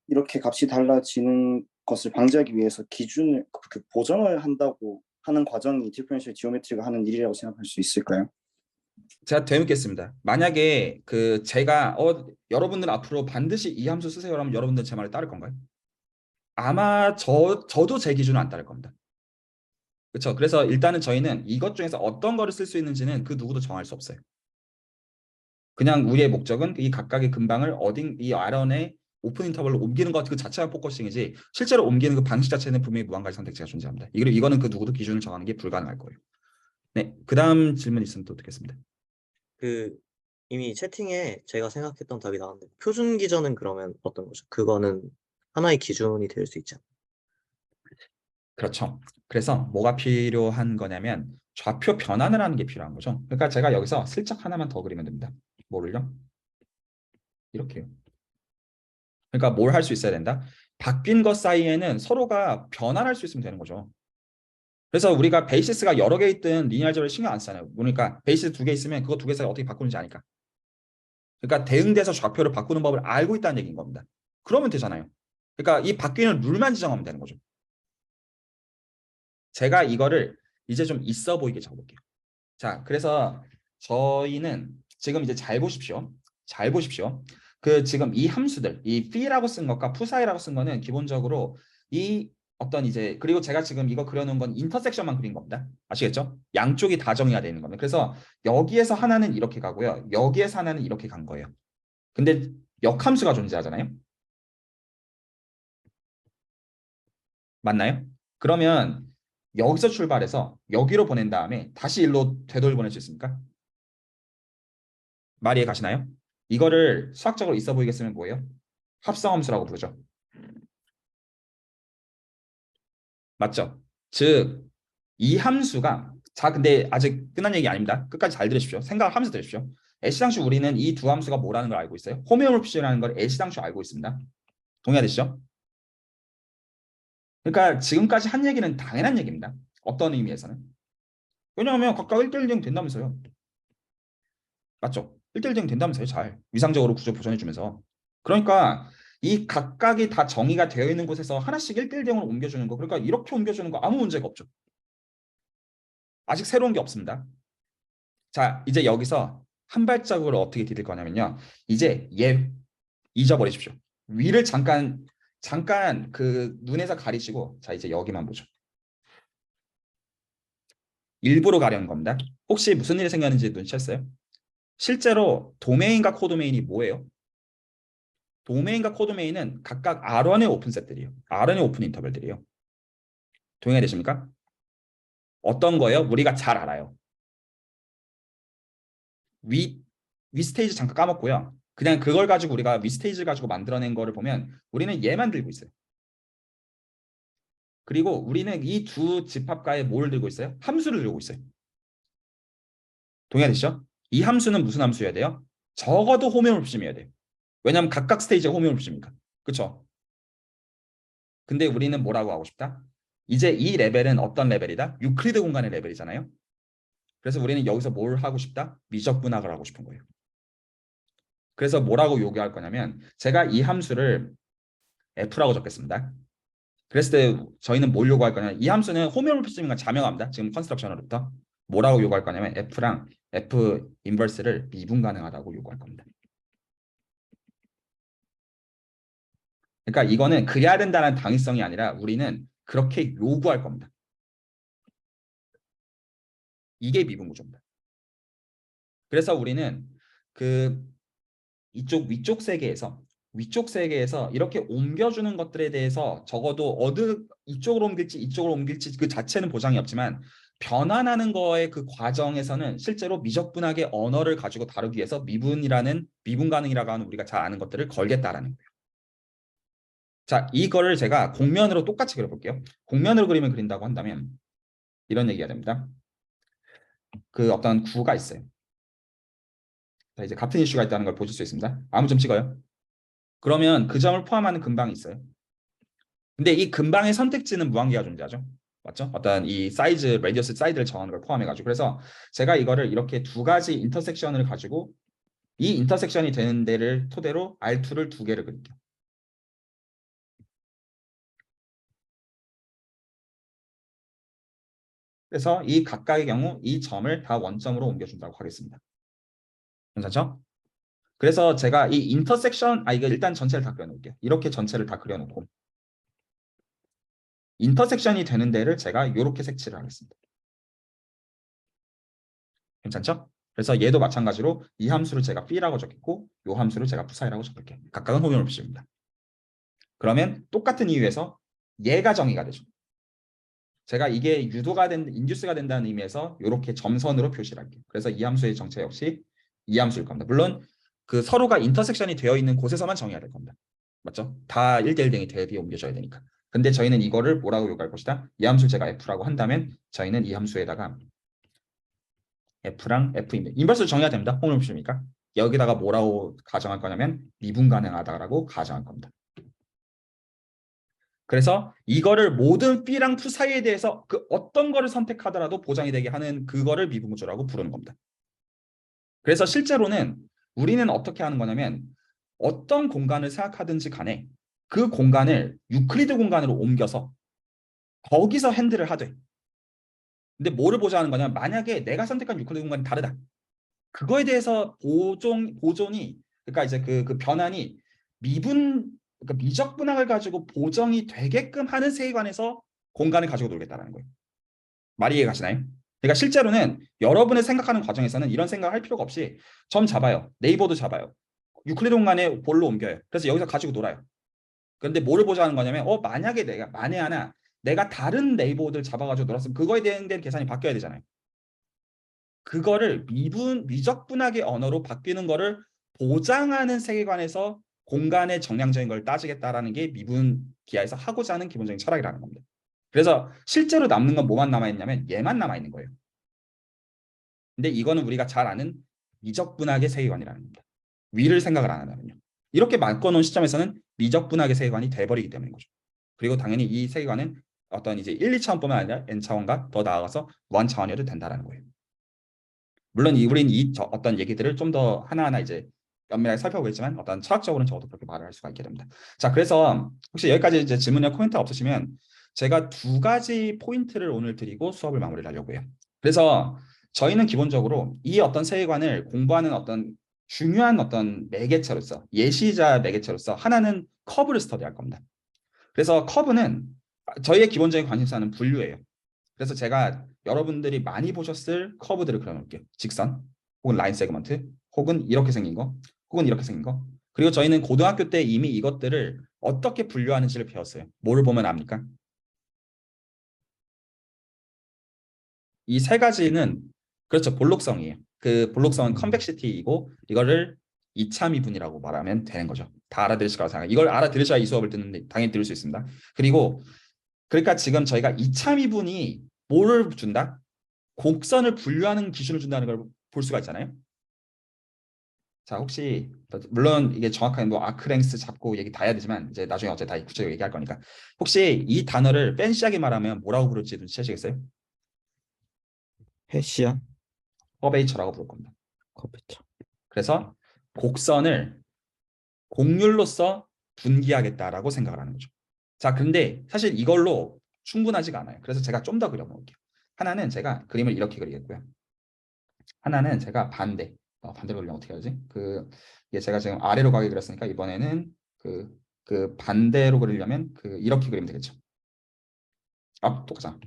이렇게 값이 달라지는 것을 방지하기 위해서 기준을 보정을 한다고 하는 과정이 디퍼런셜 지오메트리가 하는 일이라고 생각할 수 있을까요? 제가 되묻겠습니다. 만약에 제가 여러분들 앞으로 반드시 이 함수 쓰세요 라면 여러분들 제 말을 따를 건가요? 아마 저도 제 기준은 안 따를 겁니다. 그렇죠? 그래서 일단은 저희는 이것 중에서 어떤 거를 쓸 수 있는지는 그 누구도 정할 수 없어요. 그냥 우리의 목적은 이 각각의 근방을 이 R원의 오픈 인터벌로 옮기는 것 그 자체가 포커싱이지, 실제로 옮기는 그 방식 자체는 분명히 무한가지 선택지가 존재합니다. 이거는 그 누구도 기준을 정하는 게 불가능할 거예요. 네, 그 다음 질문 있으면 또 듣겠습니다. 그 이미 채팅에 제가 생각했던 답이 나왔는데, 표준 기전은 그러면 어떤 거죠? 그거는 하나의 기준이 될 수 있지 않나요? 그렇죠. 그래서 뭐가 필요한 거냐면 좌표 변환을 하는 게 필요한 거죠. 그러니까 제가 여기서 슬쩍 하나만 더 그리면 됩니다. 뭐를요? 이렇게요. 그러니까 뭘 할 수 있어야 된다? 바뀐 것 사이에는 서로가 변환할 수 있으면 되는 거죠. 그래서 우리가 베이시스가 여러 개 있든 리니어 알제브라를 신경 안 쓰잖아요. 그러니까 베이시스 2개 있으면 그거 2개 사이 어떻게 바꾸는지 아니까. 그러니까 대응돼서 좌표를 바꾸는 법을 알고 있다는 얘기인 겁니다. 그러면 되잖아요. 그러니까 이 바뀌는 룰만 지정하면 되는 거죠. 제가 이거를 이제 좀 있어 보이게 적어볼게요. 자, 그래서 저희는 지금 이제 잘 보십시오. 잘 보십시오. 지금 이 함수들, 이 p라고 쓴 것과 푸사이라고 쓴 거는 기본적으로 이 어떤 이제, 그리고 제가 지금 이거 그려놓은 건 인터섹션만 그린 겁니다. 아시겠죠? 양쪽이 다 정의가 되는 겁니다. 그래서 여기에서 하나는 이렇게 가고요. 여기에서 하나는 이렇게 간 거예요. 근데 역함수가 존재하잖아요. 맞나요? 그러면 여기서 출발해서 여기로 보낸 다음에 다시 일로 되돌려 보낼 수 있습니까? 말이 이해 가시나요? 이거를 수학적으로 있어 보이게 쓰면 뭐예요? 합성함수라고 부르죠. 맞죠? 즉, 이 함수가, 자, 근데 아직 끝난 얘기 아닙니다. 끝까지 잘 들으십시오. 생각하면서 들으십시오. 애시당초 우리는 이 두 함수가 뭐라는 걸 알고 있어요. 호메오몰피즘이라는 걸 애시당초 알고 있습니다. 동의하시죠? 그러니까 지금까지 한 얘기는 당연한 얘기입니다. 어떤 의미에서는. 왜냐하면 각각 1대1 대응 된다면서요. 맞죠? 1대1 대응 된다면서요. 잘. 위상적으로 구조 보존해주면서. 그러니까 이 각각이 다 정의가 되어 있는 곳에서 하나씩 1대1 대응을 옮겨주는 거. 그러니까 이렇게 옮겨주는 거 아무 문제가 없죠. 아직 새로운 게 없습니다. 자, 이제 여기서 한 발짝으로 어떻게 디딜 거냐면요. 이제 얘 잊어버리십시오. 위를 잠깐 그 눈에서 가리시고, 자, 이제 여기만 보죠. 일부러 가려는 겁니다. 혹시 무슨 일이 생겼는지 눈치챘어요? 실제로 도메인과 코도메인이 뭐예요? 도메인과 코도메인은 각각 R1의 오픈셋들이에요. R1의 오픈 인터벌들이에요. 동의되십니까? 어떤 거예요? 우리가 잘 알아요. 위 스테이지 잠깐 까먹고요. 그냥 그걸 가지고 우리가 위 스테이지 가지고 만들어낸 거를 보면 우리는 얘만 들고 있어요. 그리고 우리는 이 두 집합가에 뭘 들고 있어요? 함수를 들고 있어요. 동의되시죠? 이 함수는 무슨 함수여야 돼요? 적어도 호메오몰피즘이어야 돼요. 왜냐하면 각각 스테이지가 호메오몰피즘이니까. 그렇죠? 근데 우리는 뭐라고 하고 싶다? 이제 이 레벨은 어떤 레벨이다? 유클리드 공간의 레벨이잖아요. 그래서 우리는 여기서 뭘 하고 싶다? 미적분학을 하고 싶은 거예요. 그래서 뭐라고 요구할 거냐면 제가 이 함수를 F라고 적겠습니다. 그랬을 때 저희는 뭘 요구할 거냐면 이 함수는 호메오몰피즘과 자명합니다. 지금 컨스트럭션으로부터 뭐라고 요구할 거냐면 F랑 F 인버스를 미분 가능하다고 요구할 겁니다. 그러니까 이거는 그래야 된다는 당위성이 아니라 우리는 그렇게 요구할 겁니다. 이게 미분 구조입니다. 그래서 우리는 위쪽 세계에서 이렇게 옮겨주는 것들에 대해서 적어도 이쪽으로 옮길지 그 자체는 보장이 없지만 변환하는 거의 그 과정에서는 실제로 미적분학의 언어를 가지고 다루기 위해서 미분 가능이라고 하는 우리가 잘 아는 것들을 걸겠다라는 거예요. 자, 이거를 제가 공면으로 똑같이 그려볼게요. 공면으로 그림을 그린다고 한다면 이런 얘기가 됩니다. 어떤 구가 있어요. 자, 이제 같은 이슈가 있다는 걸 보실 수 있습니다. 아무 좀 찍어요. 그러면 그 점을 포함하는 근방이 있어요. 근데 이 근방의 선택지는 무한계가 존재하죠. 맞죠? 어떤 이 사이즈, 레디어스 사이즈를 정하는 걸 포함해가지고. 그래서 제가 이거를 이렇게 두 가지 인터섹션을 가지고 이 인터섹션이 되는 데를 토대로 R2를 두 개를 그릴게요. 그래서 이 각각의 경우 이 점을 다 원점으로 옮겨준다고 하겠습니다. 괜찮죠? 그래서 제가 이 인터섹션, 이거 일단 전체를 다 그려놓을게요. 이렇게 전체를 다 그려놓고 인터섹션이 되는 데를 제가 이렇게 색칠을 하겠습니다. 괜찮죠? 그래서 얘도 마찬가지로 이 함수를 제가 B라고 적겠고 이 함수를 제가 푸사이라고 적을게요. 각각은 호모몰피즘입니다. 그러면 똑같은 이유에서 얘가 정의가 되죠. 제가 이게 유도가 인듀스가 된다는 의미에서 이렇게 점선으로 표시를 할게요. 그래서 이 함수의 정체 역시 이 함수일 겁니다. 물론 그 서로가 인터섹션이 되어 있는 곳에서만 정의해야 될 겁니다. 맞죠? 다 1대1 등이 대비에 옮겨져야 되니까. 근데 저희는 이거를 뭐라고 요구할 것이다? 이 함수를 제가 F라고 한다면 저희는 이 함수에다가 F랑 F입니다. 인버스를 정해야 됩니다. 호모몰피즘이니까. 여기다가 뭐라고 가정할 거냐면 미분 가능하다라고 가정할 겁니다. 그래서 이거를 모든 B랑 F 사이에 대해서 그 어떤 거를 선택하더라도 보장이 되게 하는 그거를 미분구조라고 부르는 겁니다. 그래서 실제로는 우리는 어떻게 하는 거냐면 어떤 공간을 생각하든지 간에 그 공간을 유클리드 공간으로 옮겨서 거기서 핸들을 하되, 근데 뭐를 보장하는 거냐면 만약에 내가 선택한 유클리드 공간이 다르다. 그거에 대해서 보존이 그러니까 이제 그 변환이 그러니까 미적 분학을 가지고 보정이 되게끔 하는 세계관에서 공간을 가지고 놀겠다라는 거예요. 말이 이해 가시나요? 그러니까 실제로는 여러분의 생각하는 과정에서는 이런 생각을 할 필요가 없이 점 잡아요. 네이버도 잡아요. 유클리드 공간에 볼로 옮겨요. 그래서 여기서 가지고 놀아요. 그런데 뭐를 보자는 거냐면 만약에 만에 하나 내가 다른 네이버들 잡아가지고 놀았으면 그거에 대한 계산이 바뀌어야 되잖아요. 그거를 미적 분학의 언어로 바뀌는 거를 보장하는 세계관에서 공간의 정량적인 걸 따지겠다라는 게 미분 기하에서 하고자 하는 기본적인 철학이라는 겁니다. 그래서 실제로 남는 건 뭐만 남아있냐면 얘만 남아있는 거예요. 근데 이거는 우리가 잘 아는 미적 분학의 세계관이라는 겁니다. 위를 생각을 안 한다면요. 이렇게 바꿔놓은 시점에서는 미적 분학의 세계관이 돼버리기 때문인 거죠. 그리고 당연히 이 세계관은 어떤 이제 1, 2차원뿐만 아니라 N차원과 더 나아가서 무한차원이어도 된다는 거예요. 물론 우린 어떤 얘기들을 좀 더 하나하나 이제 면밀하게 살펴보겠지만 어떤 철학적으로는 적어도 그렇게 말을 할 수가 있게 됩니다. 자, 그래서 혹시 여기까지 이제 질문이나 코멘트 없으시면 제가 두 가지 포인트를 오늘 드리고 수업을 마무리를 하려고 해요. 그래서 저희는 기본적으로 이 어떤 세계관을 공부하는 어떤 중요한 어떤 매개체로서 예시자 매개체로서 하나는 커브를 스터디할 겁니다. 그래서 커브는 저희의 기본적인 관심사는 분류예요. 그래서 제가 여러분들이 많이 보셨을 커브들을 그려놓을게요. 직선, 혹은 라인 세그먼트, 혹은 이렇게 생긴 거, 혹은 이렇게 생긴 거. 그리고 저희는 고등학교 때 이미 이것들을 어떻게 분류하는지를 배웠어요. 뭐를 보면 압니까? 이 세 가지는 그렇죠. 볼록성이에요. 그 볼록성은 컨벡시티이고 이거를 2차 미분이라고 말하면 되는 거죠. 다 알아들으실 거라고 생각해요. 이걸 알아들으셔야 이 수업을 듣는데 당연히 들을 수 있습니다. 그리고 그러니까 지금 저희가 2차 미분이 뭐를 준다? 곡선을 분류하는 기준을 준다는 걸 볼 수가 있잖아요. 자, 혹시 물론 이게 정확하게 뭐 아크랭스 잡고 얘기 다 해야 되지만 이제 나중에 어차피 다 구체적으로 얘기할 거니까 혹시 이 단어를 팬시하게 말하면 뭐라고 부를지 눈치채시겠어요? 해시안 커베이처라고 부를 겁니다. 커베이처. 그래서 곡선을 곡률로서 분기하겠다라고 생각을 하는 거죠. 자, 근데 사실 이걸로 충분하지가 않아요. 그래서 제가 좀 더 그려볼게요. 하나는 제가 그림을 이렇게 그리겠고요. 하나는 제가 반대로 그리려면 어떻게 하지? 이게 제가 지금 아래로 가게 그렸으니까 이번에는 그 반대로 그리려면 이렇게 그리면 되겠죠. 똑같잖아.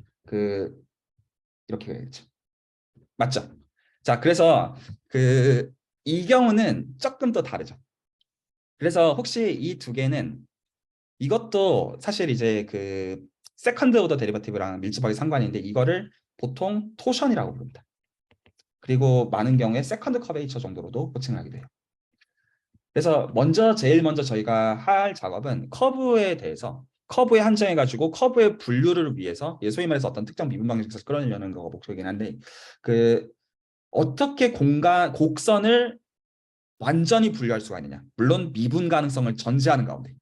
이렇게 그려야겠죠. 맞죠? 자, 그래서 이 경우는 조금 더 다르죠. 그래서 혹시 이 두 개는 이것도 사실 이제 세컨드 오더 데리버티브랑 밀접하게 상관이 있는데 이거를 보통 토션이라고 부릅니다. 그리고 많은 경우에 세컨드 커베이처 정도로도 호칭을 하게 돼요. 그래서 제일 먼저 저희가 할 작업은 커브에 대해서 커브에 한정해가지고 커브의 분류를 위해서 소위 말해서 어떤 특정 미분 방식에서 끌어내려는 거가 목적이긴 한데 어떻게 곡선을 완전히 분류할 수가 있느냐? 물론 미분 가능성을 전제하는 가운데.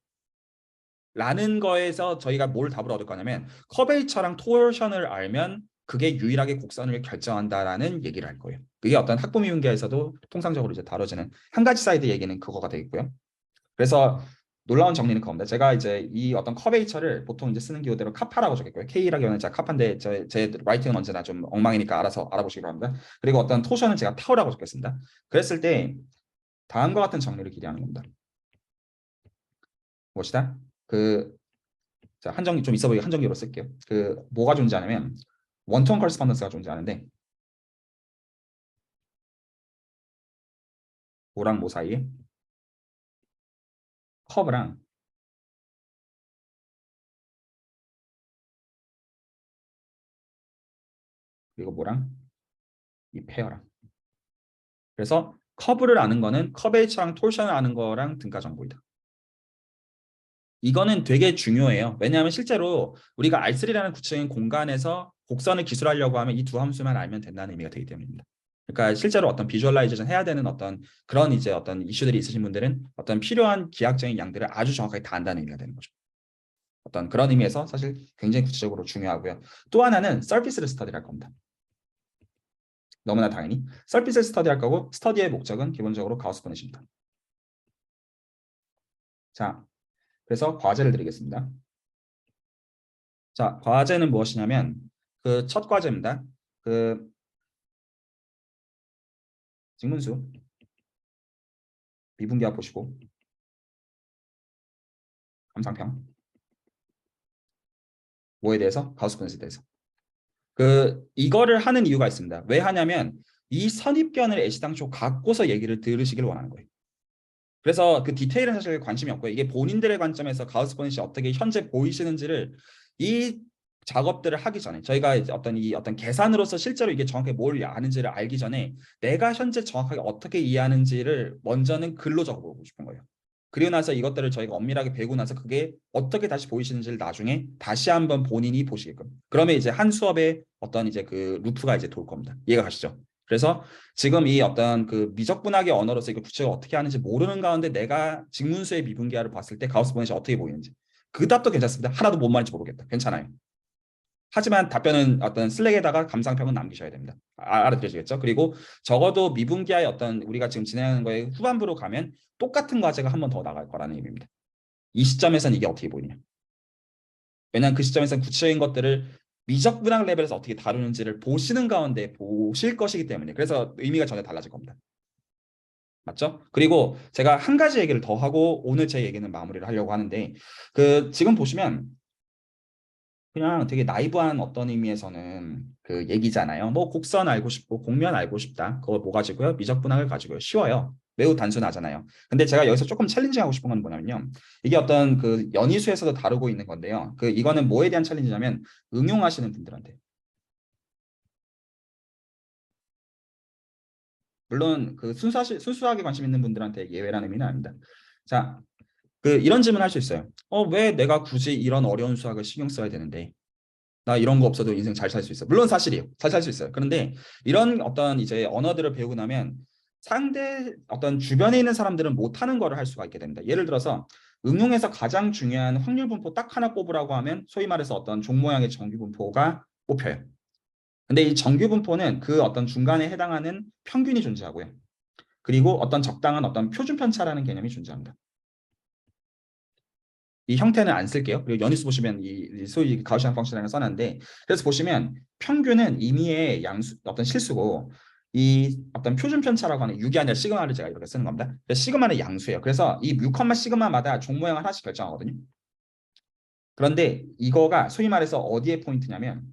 라는 거에서 저희가 뭘 답을 얻을 거냐면 커베이처랑 토션을 알면 그게 유일하게 곡선을 결정한다라는 얘기를 할 거예요. 그게 어떤 학부 미분계에서도 통상적으로 이제 다뤄지는 한 가지 사이드 얘기는 그거가 되겠고요. 그래서 놀라운 정리는 그겁니다. 제가 이제 이 어떤 커베이처를 보통 이제 쓰는 기호대로 카파라고 적겠고요. K라기보다는 제가 카파인데 제 라이팅은 언제나 좀 엉망이니까 알아서 알아보시기 바랍니다. 그리고 어떤 토션은 제가 타우라고 적겠습니다. 그랬을 때 다음과 같은 정리를 기대하는 겁니다. 무엇이다? 자, 한정기 좀 있어 보이게 한정기로 쓸게요. 뭐가 존재하냐면 원톤 커리스폰던스가 존재하는데 뭐랑 뭐 사이에 커브랑 그리고 뭐랑 이 페어랑. 그래서 커브를 아는 거는 커베이처랑 톨션을 아는 거랑 등가 정보이다. 이거는 되게 중요해요. 왜냐하면 실제로 우리가 R3라는 구체적인 공간에서 곡선을 기술하려고 하면 이 두 함수만 알면 된다는 의미가 되기 때문입니다. 그러니까 실제로 어떤 비주얼라이제이션 해야 되는 어떤 그런 이제 어떤 이슈들이 있으신 분들은 어떤 필요한 기하학적인 양들을 아주 정확하게 다 안다는 의미가 되는 거죠. 어떤 그런 의미에서 사실 굉장히 구체적으로 중요하고요. 또 하나는 서피스를 스터디할 겁니다. 너무나 당연히 서피스를 스터디할 거고 스터디의 목적은 기본적으로 가우스 분해입니다. 자, 그래서 과제를 드리겠습니다. 자, 과제는 무엇이냐면 첫 과제입니다. 직문수 미분계합 보시고 감상평 뭐에 대해서? 가우스 분해에 대해서. 이거를 하는 이유가 있습니다. 왜 하냐면 이 선입견을 애시당초 갖고서 얘기를 들으시길 원하는 거예요. 그래서 그 디테일은 사실 관심이 없고요. 이게 본인들의 관점에서 가우스 분해이 어떻게 현재 보이시는지를 이 작업들을 하기 전에 저희가 이제 어떤 계산으로서 실제로 이게 정확하게 뭘 아는지를 알기 전에 내가 현재 정확하게 어떻게 이해하는지를 먼저는 글로 적어보고 싶은 거예요. 그리고 나서 이것들을 저희가 엄밀하게 배우고 나서 그게 어떻게 다시 보이시는지를 나중에 다시 한번 본인이 보시게끔. 그러면 이제 한 수업에 어떤 이제 그 루프가 이제 돌 겁니다. 이해가 가시죠? 그래서 지금 이 어떤 미적분학의 언어로서 이걸 구체적으로 어떻게 하는지 모르는 가운데 내가 직문수의 미분계화를 봤을 때 가우스 분해이 어떻게 보이는지 그 답도 괜찮습니다. 하나도 뭔 말인지 모르겠다. 괜찮아요. 하지만 답변은 어떤 슬랙에다가 감상평은 남기셔야 됩니다. 알아들으시겠죠? 그리고 적어도 미분기하의 어떤 우리가 지금 진행하는 거에 후반부로 가면 똑같은 과제가 한 번 더 나갈 거라는 의미입니다. 이 시점에서는 이게 어떻게 보이냐? 왜냐하면 그 시점에서는 구체적인 것들을 미적분학 레벨에서 어떻게 다루는지를 보시는 가운데 보실 것이기 때문에 그래서 의미가 전혀 달라질 겁니다. 맞죠? 그리고 제가 한 가지 얘기를 더 하고 오늘 제 얘기는 마무리를 하려고 하는데 지금 보시면 그냥 되게 나이브한 어떤 의미에서는 그 얘기잖아요. 뭐 곡선 알고 싶고 곡면 알고 싶다. 그거 뭐 가지고요? 미적분학을 가지고요. 쉬워요. 매우 단순하잖아요. 근데 제가 여기서 조금 챌린징하고 싶은 건 뭐냐면요. 이게 어떤 연희수에서도 다루고 있는 건데요. 이거는 뭐에 대한 챌린지냐면 응용하시는 분들한테. 물론 순수하게 관심 있는 분들한테 예외라는 의미는 아닙니다. 자, 이런 질문 할 수 있어요. 왜 내가 굳이 이런 어려운 수학을 신경 써야 되는데? 나 이런 거 없어도 인생 잘 살 수 있어. 물론 사실이에요. 잘 살 수 있어요. 그런데 이런 어떤 이제 언어들을 배우고 나면 상대 어떤 주변에 있는 사람들은 못하는 거를 할 수가 있게 됩니다. 예를 들어서 응용에서 가장 중요한 확률 분포 딱 하나 꼽으라고 하면 소위 말해서 어떤 종 모양의 정규 분포가 뽑혀요. 근데 이 정규 분포는 그 어떤 중간에 해당하는 평균이 존재하고요. 그리고 어떤 적당한 어떤 표준 편차라는 개념이 존재합니다. 이 형태는 안 쓸게요. 그리고 연희수 보시면 이 소위 가우시안 펑션을 써놨는데 그래서 보시면 평균은 임의의 양수 어떤 실수고 이 어떤 표준 편차라고 하는 6이 아니라 시그마를 제가 이렇게 쓰는 겁니다. 그래서 시그마는 양수예요. 그래서 이 뮤, 시그마마다 종 모양을 하나씩 결정하거든요. 그런데 이거가 소위 말해서 어디에 포인트냐면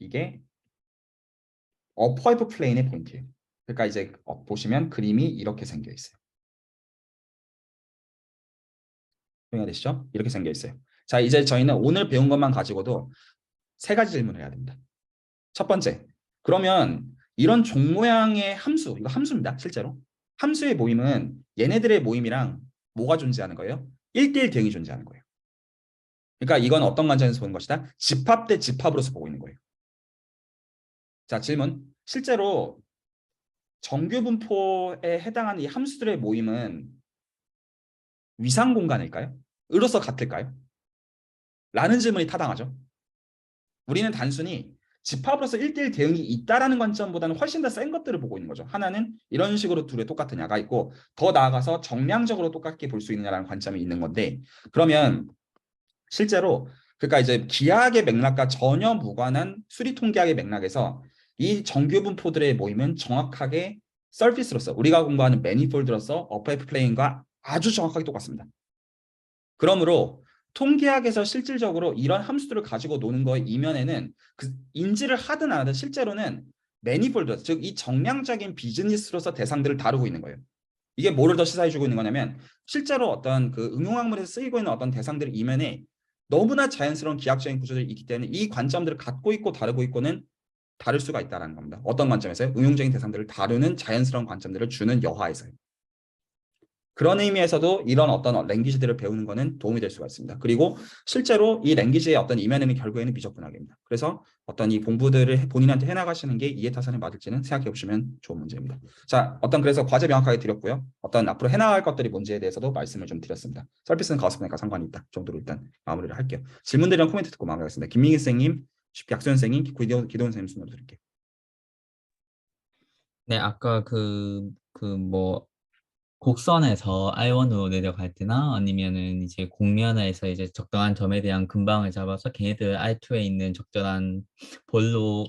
이게 어퍼이브 플레인의 포인트예요. 그러니까 이제 보시면 그림이 이렇게 생겨 있어요. 이해가 되시죠? 이렇게 생겨 있어요. 자, 이제 저희는 오늘 배운 것만 가지고도 3가지 질문을 해야 됩니다. 첫 번째, 그러면 이런 종 모양의 함수, 이거 함수입니다. 실제로. 함수의 모임은 얘네들의 모임이랑 뭐가 존재하는 거예요? 1대1 대응이 존재하는 거예요. 그러니까 이건 어떤 관점에서 보는 것이다? 집합 대 집합으로서 보고 있는 거예요. 자, 질문. 실제로 정규 분포에 해당하는 이 함수들의 모임은 위상 공간일까요? 으로서 같을까요? 라는 질문이 타당하죠. 우리는 단순히 집합으로서 1대1 대응이 있다라는 관점보다는 훨씬 더 센 것들을 보고 있는 거죠. 하나는 이런 식으로 둘의 똑같으냐가 있고, 더 나아가서 정량적으로 똑같게 볼 수 있느냐라는 관점이 있는 건데, 그러면 실제로 그러니까 이제 기하학의 맥락과 전혀 무관한 수리 통계학의 맥락에서 이 정규 분포들의 모임은 정확하게 서피스로서 우리가 공부하는 매니폴드로서 어퍼 플레인과 아주 정확하게 똑같습니다. 그러므로 통계학에서 실질적으로 이런 함수들을 가지고 노는 거의 이면에는 그 인지를 하든 안 하든 실제로는 매니폴드, 즉 이 정량적인 비즈니스로서 대상들을 다루고 있는 거예요. 이게 뭐를 더 시사해주고 있는 거냐면 실제로 어떤 그 응용학문에서 쓰이고 있는 어떤 대상들 이면에 너무나 자연스러운 기하학적인 구조들이 있기 때문에 이 관점들을 갖고 있고 다루고 있고는 다를 수가 있다는 겁니다. 어떤 관점에서요? 응용적인 대상들을 다루는 자연스러운 관점들을 주는 여하에서요. 그런 의미에서도 이런 어떤 랭귀지들을 배우는 것은 도움이 될 수가 있습니다. 그리고 실제로 이 랭귀지의 어떤 이면에는 결국에는 미적분학입니다. 그래서 어떤 이 공부들을 본인한테 해나가시는 게 이해타산에 맞을지는 생각해 보시면 좋은 문제입니다. 자, 그래서 과제 명확하게 드렸고요. 어떤 앞으로 해나갈 것들이 뭔지에 대해서도 말씀을 좀 드렸습니다. 서비스는 가우스분해과 상관이 있다 정도로 일단 마무리를 할게요. 질문들이랑 코멘트 듣고 마무리하겠습니다. 김민기 선생님, 약수현 선생님, 기도원 선생님 순으로 드릴게요. 네, 아까 뭐 곡선에서 R1으로 내려갈 때나 아니면은 이제 곡면에서 이제 적당한 점에 대한 근방을 잡아서 걔네들 R2에 있는 적절한 볼로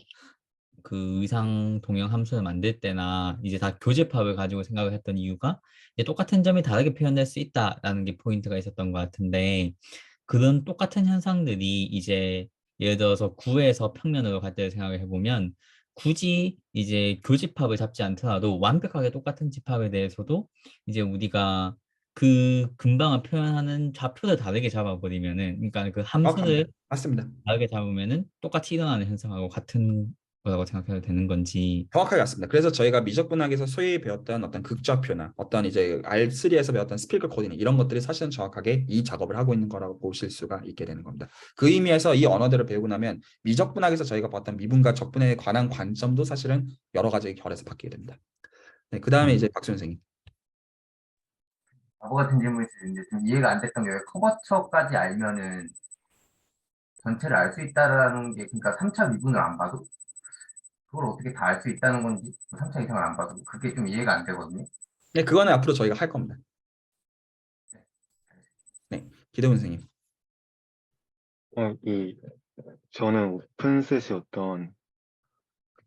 그 의상 동형 함수를 만들 때나 이제 다 교집합을 가지고 생각을 했던 이유가 이제 똑같은 점이 다르게 표현될 수 있다라는 게 포인트가 있었던 것 같은데, 그런 똑같은 현상들이 이제 예를 들어서 구에서 평면으로 갈 때를 생각을 해보면 굳이 이제 교집합을 잡지 않더라도 완벽하게 똑같은 집합에 대해서도 이제 우리가 그 근방을 표현하는 좌표를 다르게 잡아버리면은, 그러니까 그 함수를 맞습니다. 다르게 잡으면은 똑같이 일어나는 현상하고 같은 거라고 생각해도 되는 건지. 정확하게 맞습니다. 그래서 저희가 미적분학에서 소위 배웠던 어떤 극좌표나 어떤 이제 R3에서 배웠던 스필크 코디네이트 이런 것들이 사실은 정확하게 이 작업을 하고 있는 거라고 보실 수가 있게 되는 겁니다. 그 의미에서 이 언어들을 배우고 나면 미적분학에서 저희가 봤던 미분과 적분에 관한 관점도 사실은 여러 가지 결에서 바뀌게 됩니다. 네, 그 다음에 이제 박수 선생님. 바보 같은 질문이 있는데 좀 이해가 안 됐던 게 커버처까지 알면은 전체를 알 수 있다라는 게, 그러니까 3차 미분을 안 봐도 그걸 어떻게 다 알 수 있다는 건지, 3차 이상을 안 봐도 그게 좀 이해가 안 되거든요. 네, 그거는 앞으로 저희가 할 겁니다. 네, 기도원 선생님. 저는 오픈셋이 어떤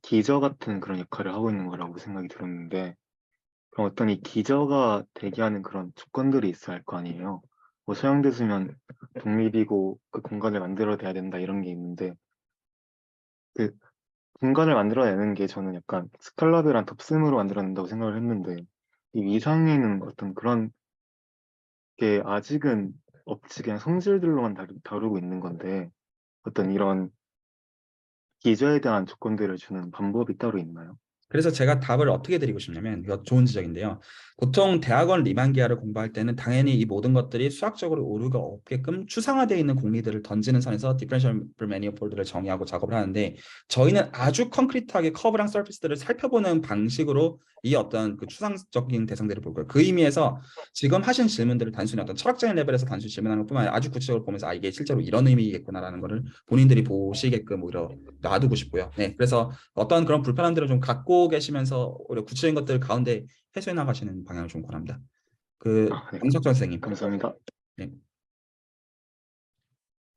기저 같은 그런 역할을 하고 있는 거라고 생각이 들었는데, 그럼 어떤 이 기저가 대기하는 그런 조건들이 있어야 할 거 아니에요. 뭐 소형대수면 독립이고 그 공간을 만들어내야 된다 이런 게 있는데, 그 공간을 만들어내는 게 저는 약간 스칼라벨한 덥셈으로 만들어낸다고 생각을 했는데, 이 위상에는 어떤 그런 게 아직은 없이 그냥 성질들로만 다루고 있는 건데, 어떤 이런 기저에 대한 조건들을 주는 방법이 따로 있나요? 그래서 제가 답을 어떻게 드리고 싶냐면, 이거 좋은 지적인데요. 보통 대학원 리만 기하를 공부할 때는 당연히 이 모든 것들이 수학적으로 오류가 없게끔 추상화되어 있는 공리들을 던지는 선에서 디퍼런셜 매니폴드를 정의하고 작업을 하는데, 저희는 아주 concrete하게 커브랑 서피스들을 살펴보는 방식으로 이 어떤 그 추상적인 대상들을 볼 거예요. 그 의미에서 지금 하신 질문들을 단순히 어떤 철학적인 레벨에서 단순히 질문하는 것뿐만 아니라 아주 구체적으로 보면서 이게 실제로 이런 의미겠구나라는 거를 본인들이 보시게끔 오히려 놔두고 싶고요. 네, 그래서 어떤 그런 불편함들을 좀 갖고 계시면서 오히려 구체적인 것들 가운데 해소해 나가시는 방향을 좀 권합니다. 네. 정석전 선생님. 감사합니다. 네.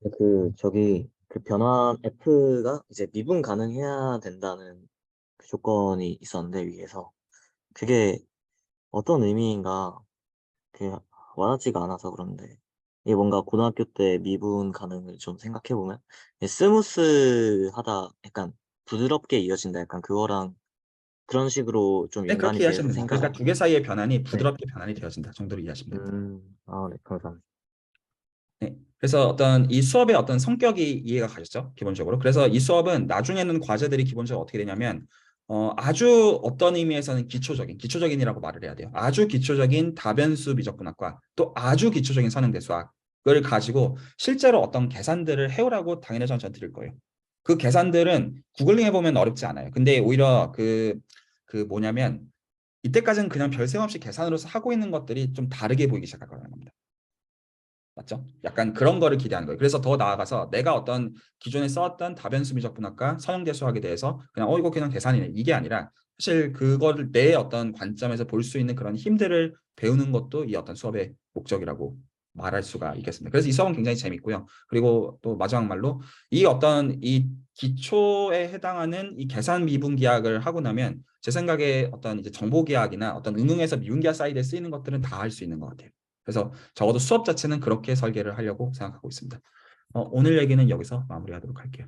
그 변환 F가 이제 미분 가능해야 된다는 그 조건이 있었는데 위에서 그게 어떤 의미인가 그 와닿지가 않아서 그런데, 이게 뭔가 고등학교 때 미분 가능을 좀 생각해보면 스무스하다, 약간 부드럽게 이어진다, 약간 그거랑 그런 식으로 좀 네, 연관이 그렇게 돼서 이해하시면 됩니다. 그러니까 두 개 사이의 변환이 부드럽게 변환이 되어진다 정도로 이해하시면 됩니다. 네, 감사합니다. 네, 그래서 어떤 이 수업의 어떤 성격이 이해가 가셨죠, 기본적으로. 그래서 이 수업은 나중에는 과제들이 기본적으로 어떻게 되냐면 아주 어떤 의미에서는 기초적인이라고 말을 해야 돼요. 아주 기초적인 다변수 미적분학과 또 아주 기초적인 선형대수학을 가지고 실제로 어떤 계산들을 해오라고 당연히 저는 드릴 거예요. 그 계산들은 구글링 해보면 어렵지 않아요. 근데 오히려 그 뭐냐면 이때까지는 그냥 별 생각 없이 계산으로서 하고 있는 것들이 좀 다르게 보이기 시작할 거라는 겁니다. 맞죠? 약간 그런 거를 기대하는 거예요. 그래서 더 나아가서 내가 어떤 기존에 써왔던 다변수 미적분학과 선형대수학에 대해서 그냥 이거 그냥 계산이네 이게 아니라 사실 그거를 내 어떤 관점에서 볼 수 있는 그런 힘들을 배우는 것도 이 어떤 수업의 목적이라고 말할 수가 있겠습니다. 그래서 이 수업은 굉장히 재밌고요. 그리고 또 마지막 말로 이 어떤 이 기초에 해당하는 이 계산 미분기하학을 하고 나면 제 생각에 어떤 이제 정보기하학이나 어떤 응용해서 미분기하 사이드에 쓰이는 것들은 다 할 수 있는 것 같아요. 그래서 적어도 수업 자체는 그렇게 설계를 하려고 생각하고 있습니다. 오늘 얘기는 여기서 마무리하도록 할게요.